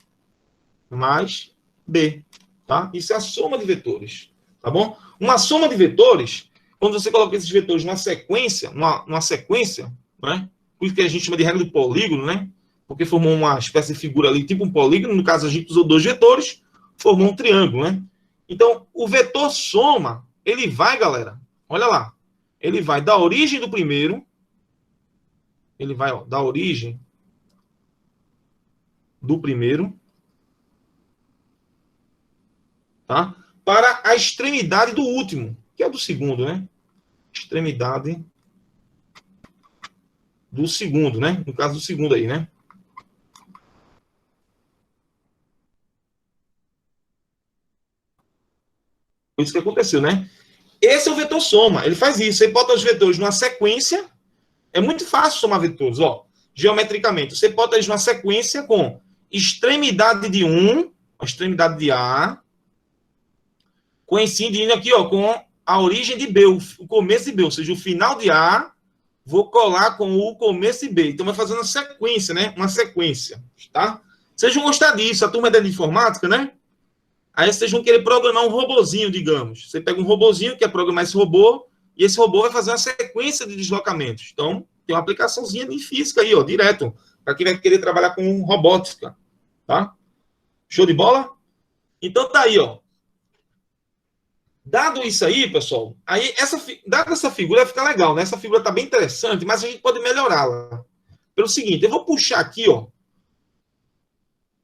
mais B. Tá? Isso é a soma de vetores. Tá bom? Uma soma de vetores quando você coloca esses vetores numa sequência, né? Por isso que a gente chama de regra do polígono, né? Porque formou uma espécie de figura ali, tipo um polígono. No caso, a gente usou 2 vetores, formou um triângulo, né? Então, o vetor soma, ele vai, galera, olha lá, ele vai da origem do primeiro, ele vai, ó, da origem do primeiro, tá? Para a extremidade do último, que é do segundo, né? Extremidade do segundo, né? No caso do segundo aí, né? Foi isso que aconteceu, né? Esse é o vetor soma. Ele faz isso. Você bota os vetores numa sequência. É muito fácil somar vetores, ó. Geometricamente. Você bota eles numa sequência com extremidade de 1, a extremidade de A, coincidindo aqui, ó, com a origem de B, o começo de B, ou seja, o final de A, vou colar com o começo de B. Então, vai fazendo uma sequência, né? Uma sequência, tá? Vocês vão gostar disso. A turma é da informática, né? Aí vocês vão querer programar um robozinho, digamos. Você pega um robozinho, quer programar esse robô, e esse robô vai fazer uma sequência de deslocamentos. Então, tem uma aplicaçãozinha de física aí, ó, direto, para quem vai querer trabalhar com robótica, tá? Show de bola? Então, tá aí, ó. Dado isso aí, pessoal, aí dada essa figura, fica legal, né? Essa figura tá bem interessante, mas a gente pode melhorá-la. Pelo seguinte, eu vou puxar aqui, ó,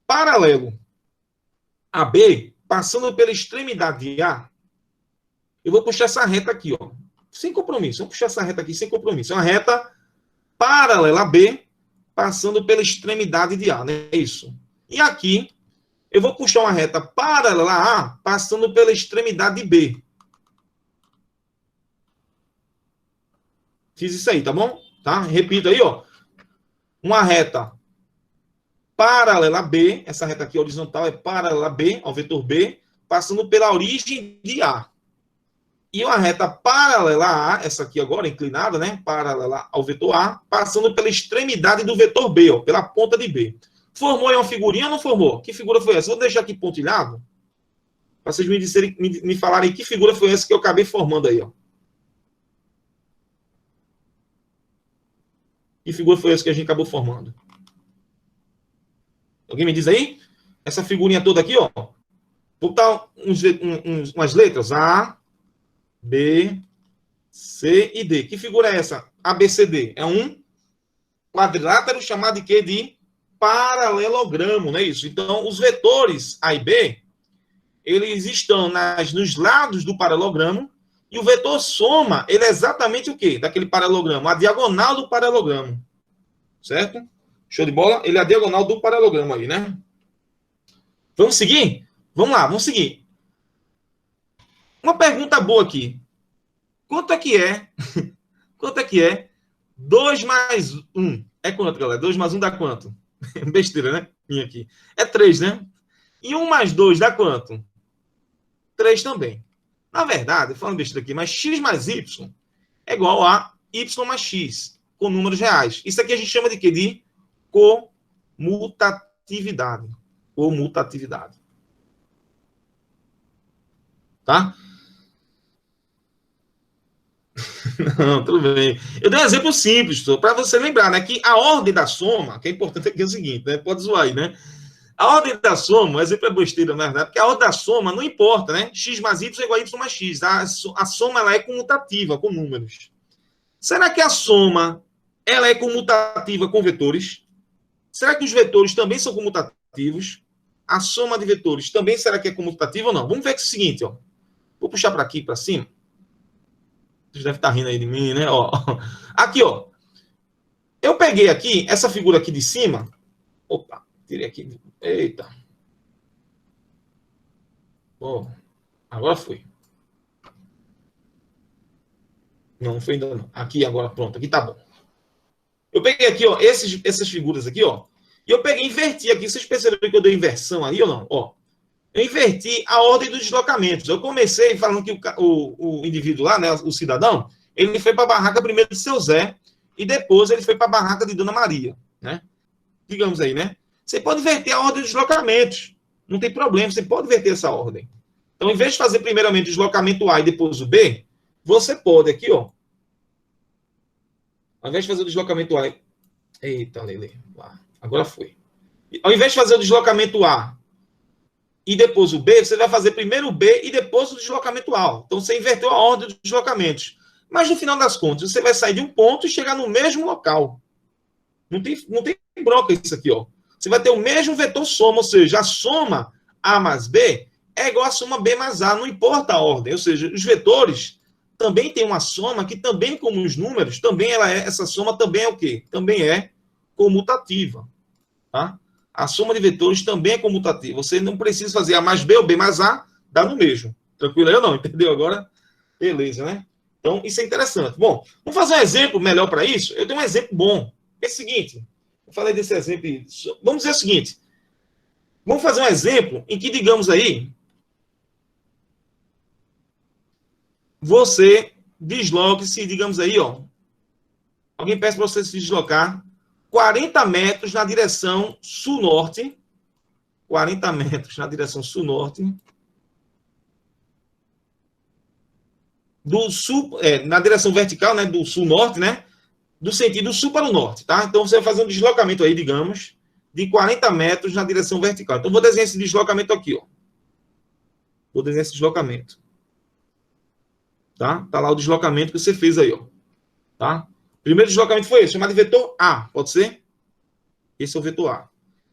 paralelo a B, passando pela extremidade de A, eu vou puxar essa reta aqui, ó, sem compromisso. Vou puxar essa reta aqui sem compromisso. É uma reta paralela a B, passando pela extremidade de A, né? É isso. E aqui, eu vou puxar uma reta paralela a A, passando pela extremidade de B. Fiz isso aí, tá bom? Tá? Repito aí, ó. Uma reta paralela a B, essa reta aqui horizontal é paralela a B, ao vetor B, passando pela origem de A. E uma reta paralela a A, essa aqui agora, inclinada, né? Paralela ao vetor A, passando pela extremidade do vetor B, ó, pela ponta de B. Formou aí uma figurinha ou não formou? Que figura foi essa? Vou deixar aqui pontilhado, para vocês me falarem que figura foi essa que eu acabei formando aí, ó. Que figura foi essa que a gente acabou formando? Alguém me diz aí? Essa figurinha toda aqui, ó. Vou botar umas letras. A, B, C e D. Que figura é essa? A, B, C, D. É um quadrilátero chamado de quê? De paralelogramo, não é isso? Então, os vetores A e B, eles estão nos lados do paralelogramo, e o vetor soma, ele é exatamente o quê? Daquele paralelogramo? A diagonal do paralelogramo. Certo? Show de bola? Ele é a diagonal do paralelogramo aí, né? Vamos seguir? Vamos lá, vamos seguir. Uma pergunta boa aqui. Quanto é que é? Quanto é que é 2 mais 1? É quanto, galera? 2 mais 1 dá quanto? Besteira, né? Minha aqui. É 3, né? E 1 mais 2 dá quanto? 3 também. Na verdade, falando besteira aqui, mas x mais y é igual a y mais x, com números reais. Isso aqui a gente chama de quê? De comutatividade. Comutatividade. Tá? Não, tudo bem. Eu dei um exemplo simples, para você lembrar, né? Que a ordem da soma, que é importante aqui é o seguinte, né? Pode zoar aí, né? A ordem da soma, o exemplo é besteira, na verdade, porque a ordem da soma não importa, né? X mais y é igual a y mais x. A soma, ela é comutativa, com números. Será que a soma, ela é comutativa com vetores? Será que os vetores também são comutativos? A soma de vetores também será que é comutativa ou não? Vamos ver aqui o seguinte, ó. Vou puxar para aqui, para cima. Vocês devem estar rindo aí de mim, né? Ó. Aqui, ó. Eu peguei aqui, essa figura aqui de cima. Opa, tirei aqui. Eita. Bom, agora foi. Não foi ainda não. Aqui agora, pronto. Aqui tá bom. Eu peguei aqui, ó, essas figuras aqui, ó. E eu peguei e inverti aqui. Vocês perceberam que eu dei inversão aí ou não? Ó. Eu inverti a ordem dos deslocamentos. Eu comecei falando que o indivíduo lá, né, o cidadão, ele foi para a barraca primeiro de seu Zé e depois ele foi para a barraca de Dona Maria, né? Digamos aí, né? Você pode inverter a ordem dos deslocamentos. Não tem problema, você pode inverter essa ordem. Então, em vez de fazer primeiramente o deslocamento A e depois o B, você pode aqui, ó, ao invés de fazer o deslocamento A... Eita, Lele. Agora foi. Ao invés de fazer o deslocamento A e depois o B, você vai fazer primeiro o B e depois o deslocamento A. Então, você inverteu a ordem dos deslocamentos. Mas, no final das contas, você vai sair de um ponto e chegar no mesmo local. Não tem bronca isso aqui, ó. Você vai ter o mesmo vetor soma, ou seja, a soma A mais B é igual a soma B mais A, não importa a ordem. Ou seja, os vetores também têm uma soma que também, como os números, também essa soma também é o quê? Também é comutativa. Tá? A soma de vetores também é comutativa. Você não precisa fazer A mais B ou B mais A, dá no mesmo. Tranquilo aí ou não? Entendeu agora? Beleza, né? Então, isso é interessante. Bom, vamos fazer um exemplo melhor para isso? Eu tenho um exemplo bom. É o seguinte, eu falei desse exemplo. Vamos dizer o seguinte. Vamos fazer um exemplo em que, digamos aí, você desloque-se, digamos aí, ó. Alguém peça para você se deslocar 40 metros na direção sul-norte. 40 metros na direção sul-norte. Do sul, na direção vertical, né? Do sul-norte, né? Do sentido sul para o norte, tá? Então, você vai fazer um deslocamento aí, digamos, de 40 metros na direção vertical. Então, vou desenhar esse deslocamento aqui, ó. Vou desenhar esse deslocamento. Tá? Tá lá o deslocamento que você fez aí, ó. Tá? Primeiro deslocamento foi esse, chamado de vetor A, pode ser? Esse é o vetor A.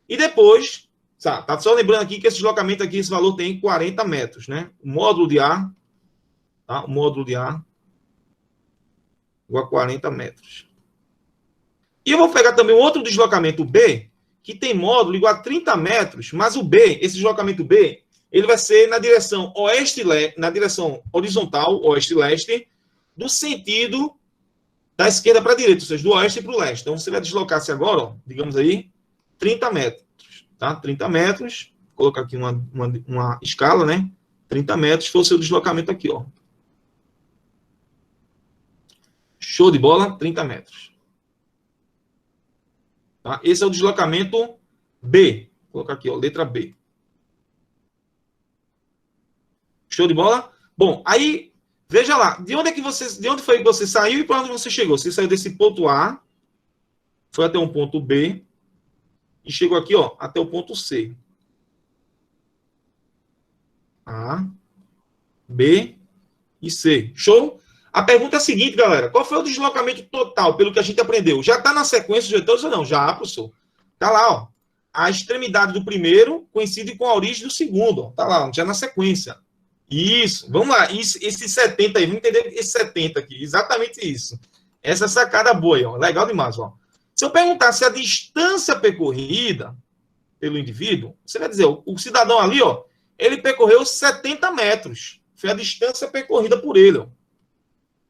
E depois, tá só lembrando aqui que esse deslocamento aqui, esse valor tem 40 metros, né? O módulo de A, tá? O módulo de A igual a 40 metros. E eu vou pegar também um outro deslocamento B, que tem módulo igual a 30 metros, mas o B, esse deslocamento B, ele vai ser na direção oeste-leste, na direção horizontal, oeste-leste, do sentido da esquerda para a direita, ou seja, do oeste para o leste. Então, você vai deslocar-se agora, ó, digamos aí, 30 metros. Tá? 30 metros, vou colocar aqui uma escala, né? 30 metros foi o seu deslocamento aqui, ó. Show de bola, 30 metros. Tá? Esse é o deslocamento B. Vou colocar aqui, ó, letra B. Show de bola? Bom, aí, veja lá, de onde foi que você saiu e para onde você chegou? Você saiu desse ponto A, foi até um ponto B, e chegou aqui, ó, até o ponto C. A, B e C. Show? A pergunta é a seguinte, galera. Qual foi o deslocamento total, pelo que a gente aprendeu? Já está na sequência dos vetores ou não? Já, professor. Está lá, ó. A extremidade do primeiro coincide com a origem do segundo. Está lá, já na sequência. Isso. Vamos lá. Esse 70 aí. Vamos entender esse 70 aqui. Exatamente isso. Essa sacada boa aí, ó. Legal demais, ó. Se eu perguntar se a distância percorrida pelo indivíduo, você vai dizer, o cidadão ali, ó, ele percorreu 70 metros. Foi a distância percorrida por ele, ó.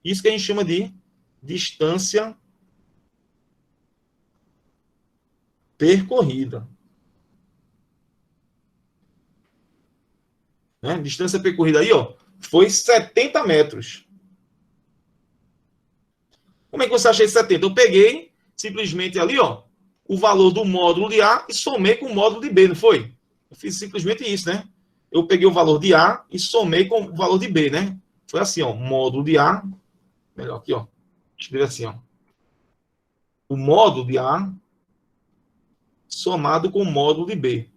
Isso que a gente chama de distância percorrida. Né? Distância percorrida aí, ó, foi 70 metros. Como é que você acha esse 70? Eu peguei simplesmente ali, ó, o valor do módulo de A e somei com o módulo de B, não foi? Eu fiz simplesmente isso, né? Eu peguei o valor de A e somei com o valor de B, né? Foi assim, ó, módulo de A, melhor aqui, ó, escrever assim, ó. O módulo de A somado com o módulo de B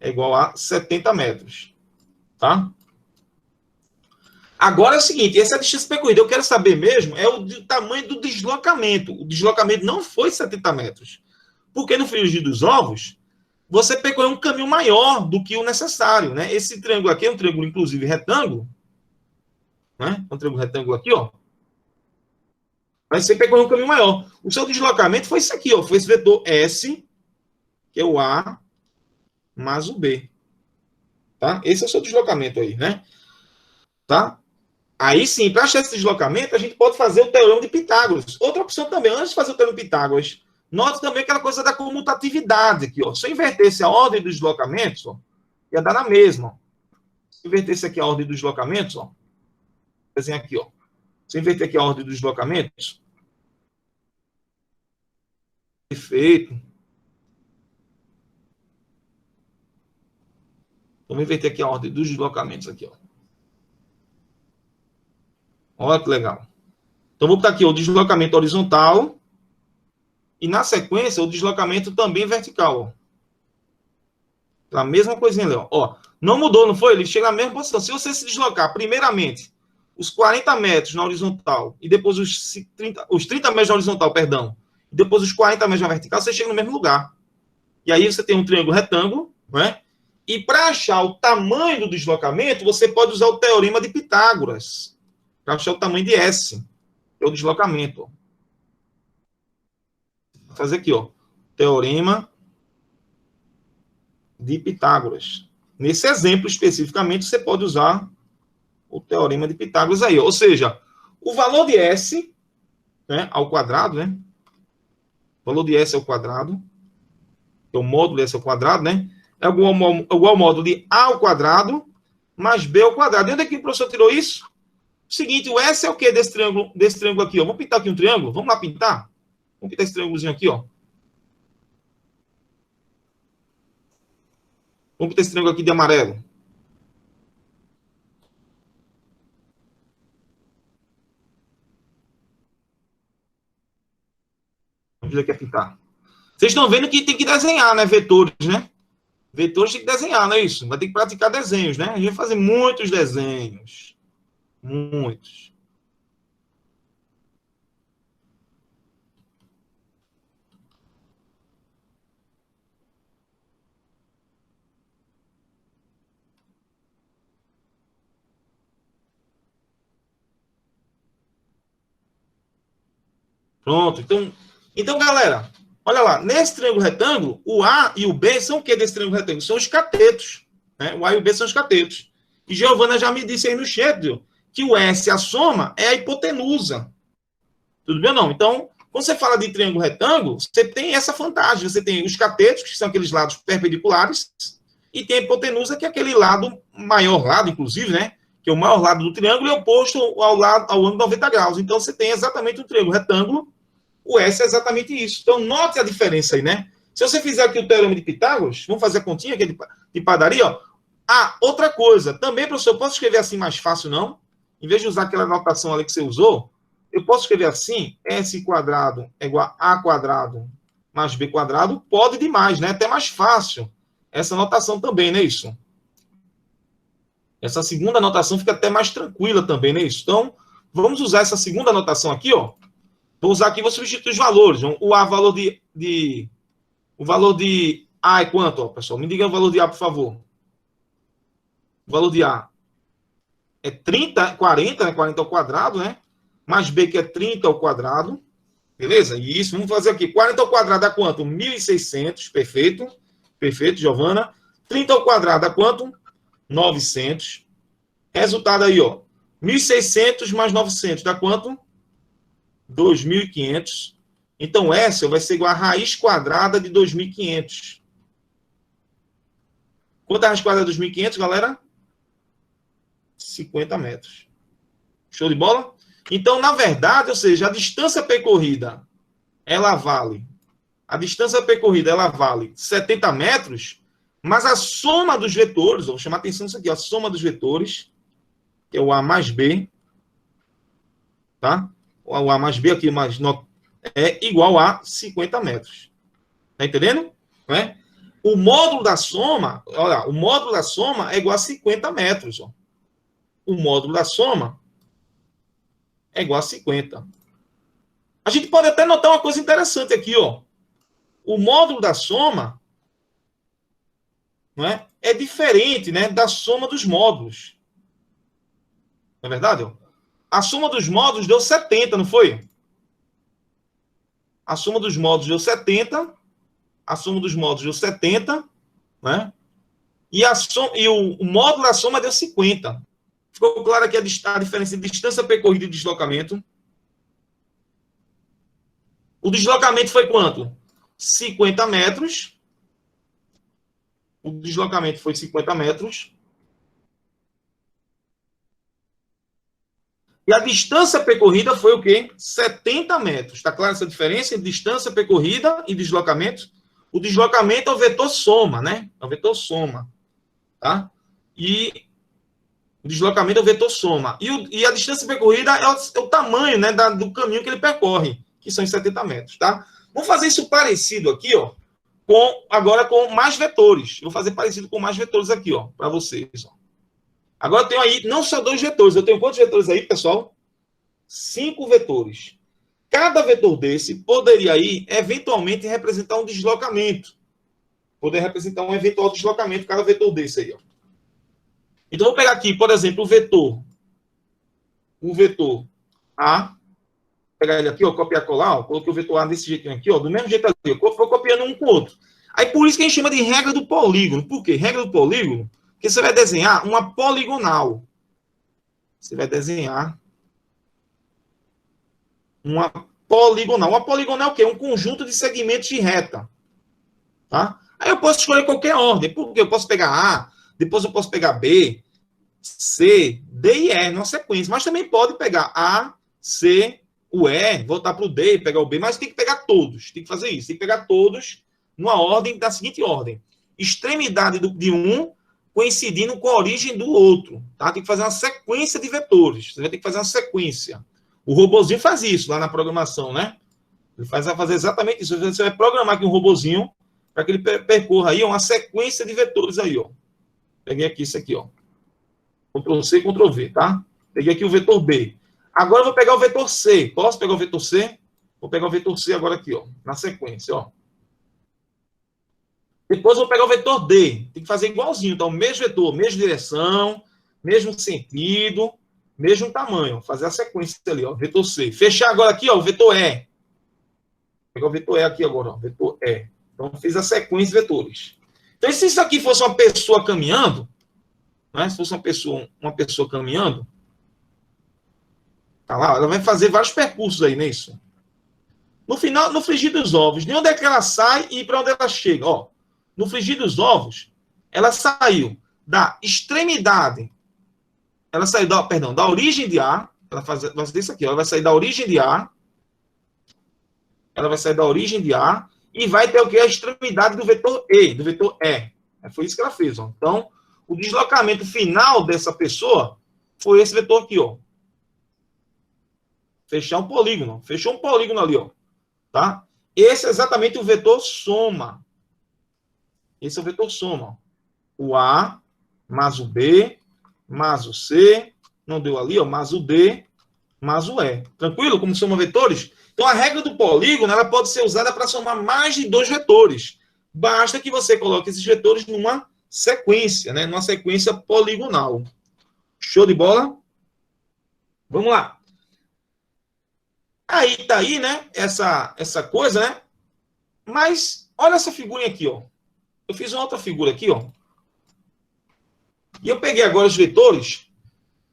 é igual a 70 metros. Tá? Agora é o seguinte, essa distância percorrida, eu quero saber mesmo, é o tamanho do deslocamento. O deslocamento não foi 70 metros. Porque no frigir dos ovos, você percorreu um caminho maior do que o necessário. Né? Esse triângulo aqui é um triângulo, inclusive, retângulo. Né? Um triângulo retângulo aqui, ó. Mas você percorreu um caminho maior. O seu deslocamento foi isso aqui, ó. Foi esse vetor S, que é o A, mais o B. Tá? Esse é o seu deslocamento aí, né? Tá? Aí sim, para achar esse deslocamento, a gente pode fazer o teorema de Pitágoras. Outra opção também, antes de fazer o teorema de Pitágoras, note também aquela coisa da comutatividade aqui, ó. Se eu invertesse a ordem dos deslocamentos, ó, ia dar na mesma. Ó. Se eu invertesse aqui a ordem dos deslocamentos, ó, desenho aqui, ó. Se eu inverter aqui a ordem dos deslocamentos, perfeito. Vamos inverter aqui a ordem dos deslocamentos aqui, ó. Olha que legal. Então, vou botar aqui o deslocamento horizontal e, na sequência, o deslocamento também vertical. Ó. A mesma coisinha ali. Ó. Não mudou, não foi? Ele chega na mesma posição. Se você se deslocar, primeiramente, os 40 metros na horizontal e depois os 30 metros na horizontal, perdão, e depois os 40 metros na vertical, você chega no mesmo lugar. E aí você tem um triângulo retângulo, né? E para achar o tamanho do deslocamento, você pode usar o teorema de Pitágoras. Para achar o tamanho de S, que é o deslocamento. Ó. Vou fazer aqui, ó. Teorema de Pitágoras. Nesse exemplo, especificamente, você pode usar o teorema de Pitágoras aí. Ó. Ou seja, o valor de S, né, ao quadrado, né? O valor de S ao quadrado, que é o módulo de S ao quadrado, né? É igual ao módulo de A ao quadrado mais B ao quadrado. E onde é que o professor tirou isso? O seguinte, o S é o quê desse triângulo aqui? Ó? Vamos pintar aqui um triângulo? Vamos lá pintar? Vamos pintar esse triângulozinho aqui, ó. Vamos pintar esse triângulo aqui de amarelo. Vamos ver o que é pintar. Vocês estão vendo que tem que desenhar, né? Vetores, né? Vetores tem que desenhar, não é isso? Vai ter que praticar desenhos, né? A gente vai fazer muitos desenhos. Muitos. Pronto. Então, galera, olha lá. Nesse triângulo retângulo, o A e o B são o que desse triângulo retângulo? São os catetos. Né? O A e o B são os catetos. E Giovana já me disse aí no chat que o S, a soma, é a hipotenusa. Tudo bem ou não? Então, quando você fala de triângulo retângulo, você tem essa vantagem. Você tem os catetos, que são aqueles lados perpendiculares, e tem a hipotenusa, que é aquele lado, maior lado, inclusive, né? Que é o maior lado do triângulo e oposto ao ângulo de 90 graus. Então, você tem exatamente um triângulo retângulo. O S é exatamente isso. Então, note a diferença aí, né? Se você fizer aqui o teorema de Pitágoras, vamos fazer a continha aqui de padaria, ó. Ah, outra coisa. Também, professor, eu posso escrever assim mais fácil, não? Em vez de usar aquela notação ali que você usou, eu posso escrever assim, S quadrado é igual a A quadrado mais B quadrado, pode demais, né? Até mais fácil. Essa notação também, não é isso? Essa segunda notação fica até mais tranquila também, não é isso? Então, vamos usar essa segunda notação aqui, ó. Vou usar aqui, vou substituir os valores. O A, o valor de A é quanto, ó, pessoal? Me diga o valor de A, por favor. O valor de A é 30, 40, né? 40 ao quadrado, né? Mais B, que é 30 ao quadrado. Beleza? E isso, vamos fazer aqui. 40 ao quadrado dá quanto? 1.600. Perfeito. Perfeito, Giovana. 30 ao quadrado dá quanto? 900. Resultado aí, ó. 1.600 mais 900 dá quanto? 2.500. Então, S vai ser igual a raiz quadrada de 2.500. Quanto é a raiz quadrada de 2.500, galera? 50 metros. Show de bola? Então, na verdade, ou seja, a distância percorrida, ela vale. A distância percorrida, ela vale 70 metros, mas a soma dos vetores, vou chamar atenção nisso aqui, a soma dos vetores, que é o A mais B, tá? O A mais B aqui, é igual a 50 metros. Tá entendendo? Não é? O módulo da soma, olha, o módulo da soma é igual a 50 metros. Ó. O módulo da soma é igual a 50. A gente pode até notar uma coisa interessante aqui, ó. O módulo da soma, não é diferente, né, da soma dos módulos. Não é verdade? Ó? A soma dos módulos deu 70, não foi? A soma dos módulos deu 70. A soma dos módulos deu 70, né? E o módulo da soma deu 50. Ficou claro aqui a diferença de distância percorrida e deslocamento? O deslocamento foi quanto? 50 metros. O deslocamento foi 50 metros. E a distância percorrida foi o quê? 70 metros. Está clara essa diferença entre distância percorrida e deslocamento? O deslocamento é o vetor soma, né? É o vetor soma. Tá? E O deslocamento é o vetor soma. E a distância percorrida é o tamanho, né, do caminho que ele percorre, que são os 70 metros, tá? Vamos fazer isso parecido aqui, ó, agora com mais vetores. Vou fazer parecido com mais vetores aqui, ó, para vocês, ó. Agora eu tenho aí não só 2 vetores, eu tenho quantos vetores aí, pessoal? 5 vetores. Cada vetor desse poderia aí, eventualmente, representar um deslocamento. Poder representar um eventual deslocamento, cada vetor desse aí, ó. Então, eu vou pegar aqui, por exemplo, o vetor A, vou pegar ele aqui, ó, copiar, colar, ó, coloquei o vetor A desse jeitinho aqui, ó, do mesmo jeito aqui, eu vou copiando um com o outro. Aí, por isso que a gente chama de regra do polígono. Por quê? Regra do polígono, porque você vai desenhar uma poligonal. Você vai desenhar uma poligonal. Uma poligonal é o quê? Um conjunto de segmentos de reta. Tá? Aí eu posso escolher qualquer ordem. Por quê? Eu posso pegar A, depois eu posso pegar B, C, D e E, numa sequência. Mas também pode pegar A, C, o E, voltar para o D e pegar o B. Mas tem que pegar todos. Tem que fazer isso. Tem que pegar todos numa ordem, da seguinte ordem. Extremidade de um coincidindo com a origem do outro. Tá? Tem que fazer uma sequência de vetores. Você vai ter que fazer uma sequência. O robozinho faz isso lá na programação, né? Ele vai fazer exatamente isso. Você vai programar aqui um robozinho para que ele percorra aí uma sequência de vetores aí, ó. Peguei aqui isso aqui, ó. Ctrl C, Ctrl V, tá? Peguei aqui o vetor B. Agora eu vou pegar o vetor C. Posso pegar o vetor C? Vou pegar o vetor C agora aqui, ó. Na sequência, ó. Depois eu vou pegar o vetor D. Tem que fazer igualzinho. Então, mesmo vetor, mesma direção, mesmo sentido, mesmo tamanho. Fazer a sequência ali, ó. Vetor C. Fechar agora aqui, ó, o vetor E. Vou pegar o vetor E aqui agora, ó. Vetor E. Então, fiz a sequência de vetores. Então, se isso aqui fosse uma pessoa caminhando, né? Se fosse uma pessoa caminhando, tá lá, ela vai fazer vários percursos aí, nisso. No final, no frigir dos ovos, de onde é que ela sai e para onde ela chega? Ó, no frigir dos ovos, ela saiu da extremidade, ela saiu da origem de A, ela vai fazer isso aqui, ó, ela vai sair da origem de A, ela vai sair da origem de A e vai ter o que? A extremidade do vetor E, do vetor E. Foi isso que ela fez, ó. Então, o deslocamento final dessa pessoa foi esse vetor aqui, ó. Fechar um polígono. Fechou um polígono ali, ó. Tá? Esse é exatamente o vetor soma. Esse é o vetor soma. O A, mais o B, mais o C, não deu ali, ó, mais o D, mais o E. Tranquilo? Como soma vetores? Então, a regra do polígono, ela pode ser usada para somar mais de 2 vetores. Basta que você coloque esses vetores numa sequência, né? Numa sequência poligonal. Show de bola? Vamos lá. Aí tá aí, né? Essa coisa, né? Mas olha essa figurinha aqui, ó. Eu fiz uma outra figura aqui, ó. E eu peguei agora os vetores,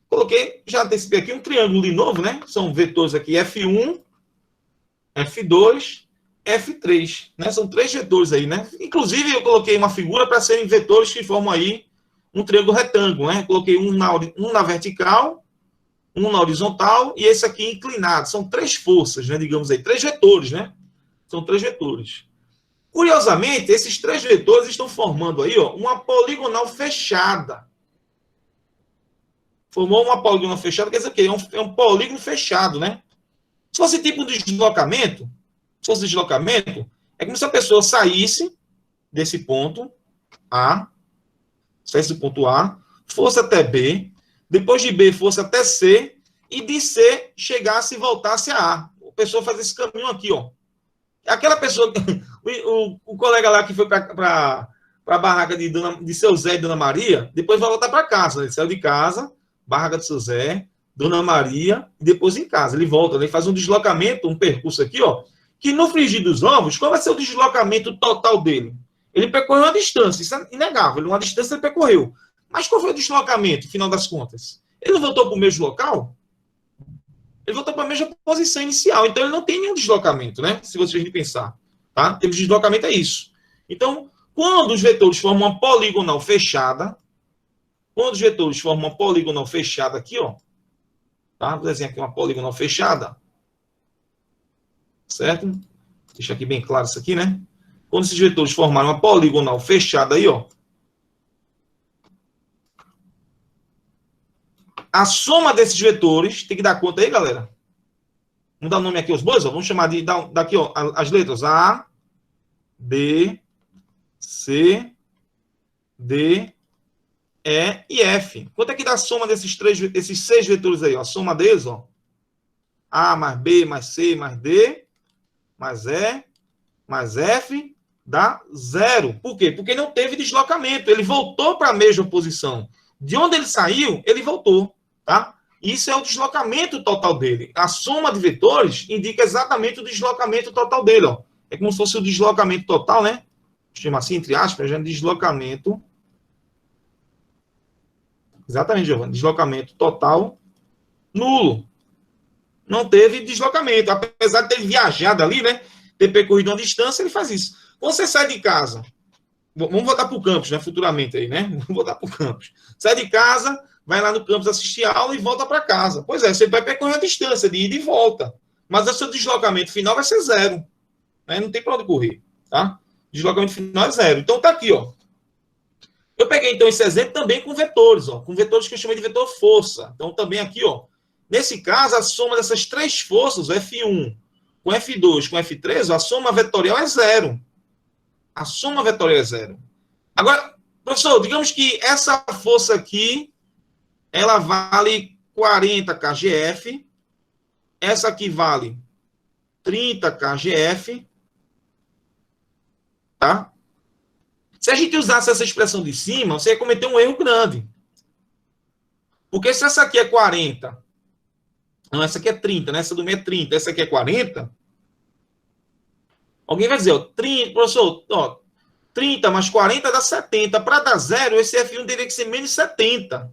coloquei, já antecipei aqui um triângulo de novo, né? São vetores aqui F1, F2, F3, né? São 3 vetores aí, né? Inclusive, eu coloquei uma figura para serem vetores que formam aí um triângulo retângulo, né? Coloquei um na vertical, um na horizontal e esse aqui inclinado. São 3 forças, né? Digamos aí, 3 vetores, né? São 3 vetores. Curiosamente, esses 3 vetores estão formando aí, ó, uma poligonal fechada. Formou uma poligonal fechada, quer dizer o quê? É um polígono fechado, né? Se fosse tipo de deslocamento, é como se a pessoa saísse desse ponto A, fosse até B, depois de B fosse até C, e de C chegasse e voltasse a A. A pessoa faz esse caminho aqui, ó. Aquela pessoa, o colega lá que foi para a barraca de seu Zé e Dona Maria, depois vai voltar para casa. Ele saiu de casa, barraca de seu Zé, Dona Maria, e depois em casa. Ele volta, ele faz um deslocamento, um percurso aqui, ó, que no frigir dos ovos, qual vai ser o deslocamento total dele? Ele percorreu uma distância, isso é inegável, uma distância ele percorreu. Mas qual foi o deslocamento, no final das contas? Ele não voltou para o mesmo local? Ele voltou para a mesma posição inicial. Então, ele não tem nenhum deslocamento, né? Se vocês pensar. Tá? Em termos de deslocamento, é isso. Então, quando os vetores formam uma poligonal fechada, aqui, ó, tá? Vou desenhar aqui uma poligonal fechada. Certo? Deixa aqui bem claro isso aqui, né? Quando esses vetores formaram uma poligonal fechada aí, ó. a soma desses vetores, tem que dar conta aí, galera. Vamos dar o nome aqui aos bois, ó. Vamos chamar daqui, ó, as letras A, B, C, D, E e F. Quanto é que dá a soma desses 6 vetores aí? Ó? A soma deles, ó. A mais B mais C mais D mais E mais F dá 0. Por quê? Porque não teve deslocamento. Ele voltou para a mesma posição. De onde ele saiu, ele voltou. Tá? Isso é o deslocamento total dele. A soma de vetores indica exatamente o deslocamento total dele. Ó. É como se fosse o deslocamento total, né? Chama assim, entre aspas, já deslocamento. Exatamente, Giovanni. Deslocamento total nulo. Não teve deslocamento. Apesar de ter viajado ali, né? Ter percorrido uma distância, ele faz isso. Quando você sai de casa, vamos voltar para o campus, né? Futuramente aí, né? Vamos voltar para o campus. Sai de casa, vai lá no campus assistir a aula e volta para casa. Pois é, você vai percorrer a distância de ida e volta. Mas o seu deslocamento final vai ser 0. Né? Não tem para onde correr, tá? Deslocamento final é 0. Então tá aqui, ó. Eu peguei então esse exemplo também com vetores, ó. Com vetores que eu chamei de vetor força. Então também aqui, ó. Nesse caso, a soma dessas 3 forças, o F1 com F2 com F3, a soma vetorial é 0. A soma vetorial é 0. Agora, professor, digamos que essa força aqui, ela vale 40 kgf, essa aqui vale 30 kgf, tá? Se a gente usasse essa expressão de cima, você ia cometer um erro grande. Porque se essa aqui é 40, não, essa aqui é 30, né? Essa do meio é 30, essa aqui é 40, alguém vai dizer, ó, 30, professor, ó, 30 mais 40 dá 70. Para dar 0, esse F1 teria que ser menos 70.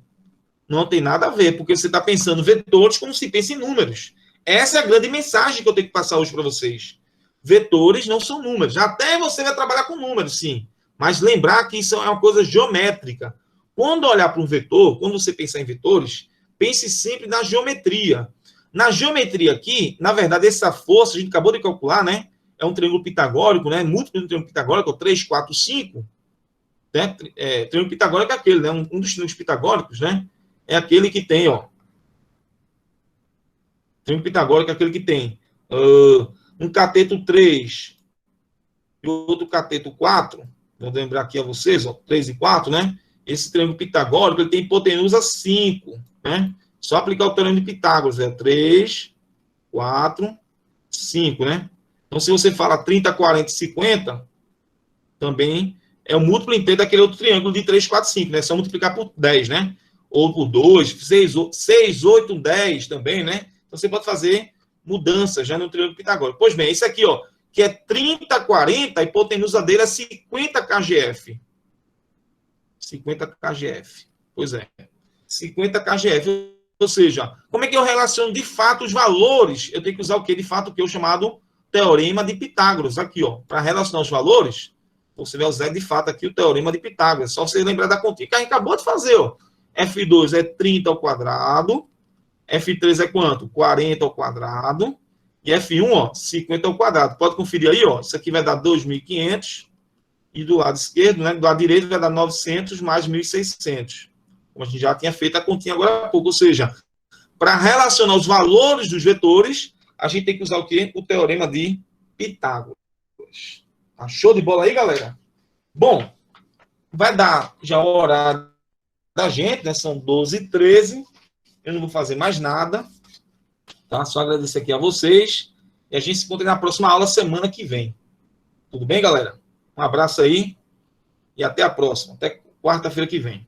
Não tem nada a ver, porque você está pensando vetores como se pensa em números. Essa é a grande mensagem que eu tenho que passar hoje para vocês. Vetores não são números. Até você vai trabalhar com números, sim. Mas lembrar que isso é uma coisa geométrica. Quando olhar para um vetor, quando você pensar em vetores, pense sempre na geometria. Na geometria aqui, na verdade, essa força, a gente acabou de calcular, né? É um triângulo pitagórico, né? Múltiplo de um triângulo pitagórico, 3, 4, 5. Né? Triângulo pitagórico é aquele, né? Um dos triângulos pitagóricos, né? É aquele que tem, ó. Triângulo pitagórico é aquele que tem um cateto 3 e outro cateto 4. Vou lembrar aqui a vocês, ó, 3 e 4, né? Esse triângulo pitagórico, ele tem hipotenusa 5, né? Só aplicar o teorema de Pitágoras, 3, 4, 5, né? Então, se você fala 30, 40 e 50, também é o múltiplo inteiro daquele outro triângulo de 3, 4, 5, né? É só multiplicar por 10, né? Ou por 2, 6, 8, 10 também, né? Então, você pode fazer mudanças já no triângulo pitagórico. Pois bem, esse aqui, ó, que é 30, 40, a hipotenusa dele é 50 kgf. 50 kgf. Pois é. 50 kgf. Ou seja, como é que eu relaciono de fato os valores? Eu tenho que usar o quê? De fato, o que eu chamado teorema de Pitágoras. Aqui, ó. Para relacionar os valores, você vai usar de fato aqui o teorema de Pitágoras. Só você lembrar da continha que a gente acabou de fazer, ó. F2 é 30 ao quadrado. F3 é quanto? 40 ao quadrado. E F1, ó, 50 ao quadrado. Pode conferir aí, ó. Isso aqui vai dar 2.500. E do lado esquerdo, né? Do lado direito vai dar 900 mais 1.600. Como a gente já tinha feito a continha agora há pouco. Ou seja, para relacionar os valores dos vetores, a gente tem que usar o quê? O teorema de Pitágoras. Tá show de bola aí, galera? Bom, vai dar já o horário da gente, né? São 12h13. Eu não vou fazer mais nada. Tá? Só agradecer aqui a vocês. E a gente se encontra na próxima aula semana que vem. Tudo bem, galera? Um abraço aí. E até a próxima. Até quarta-feira que vem.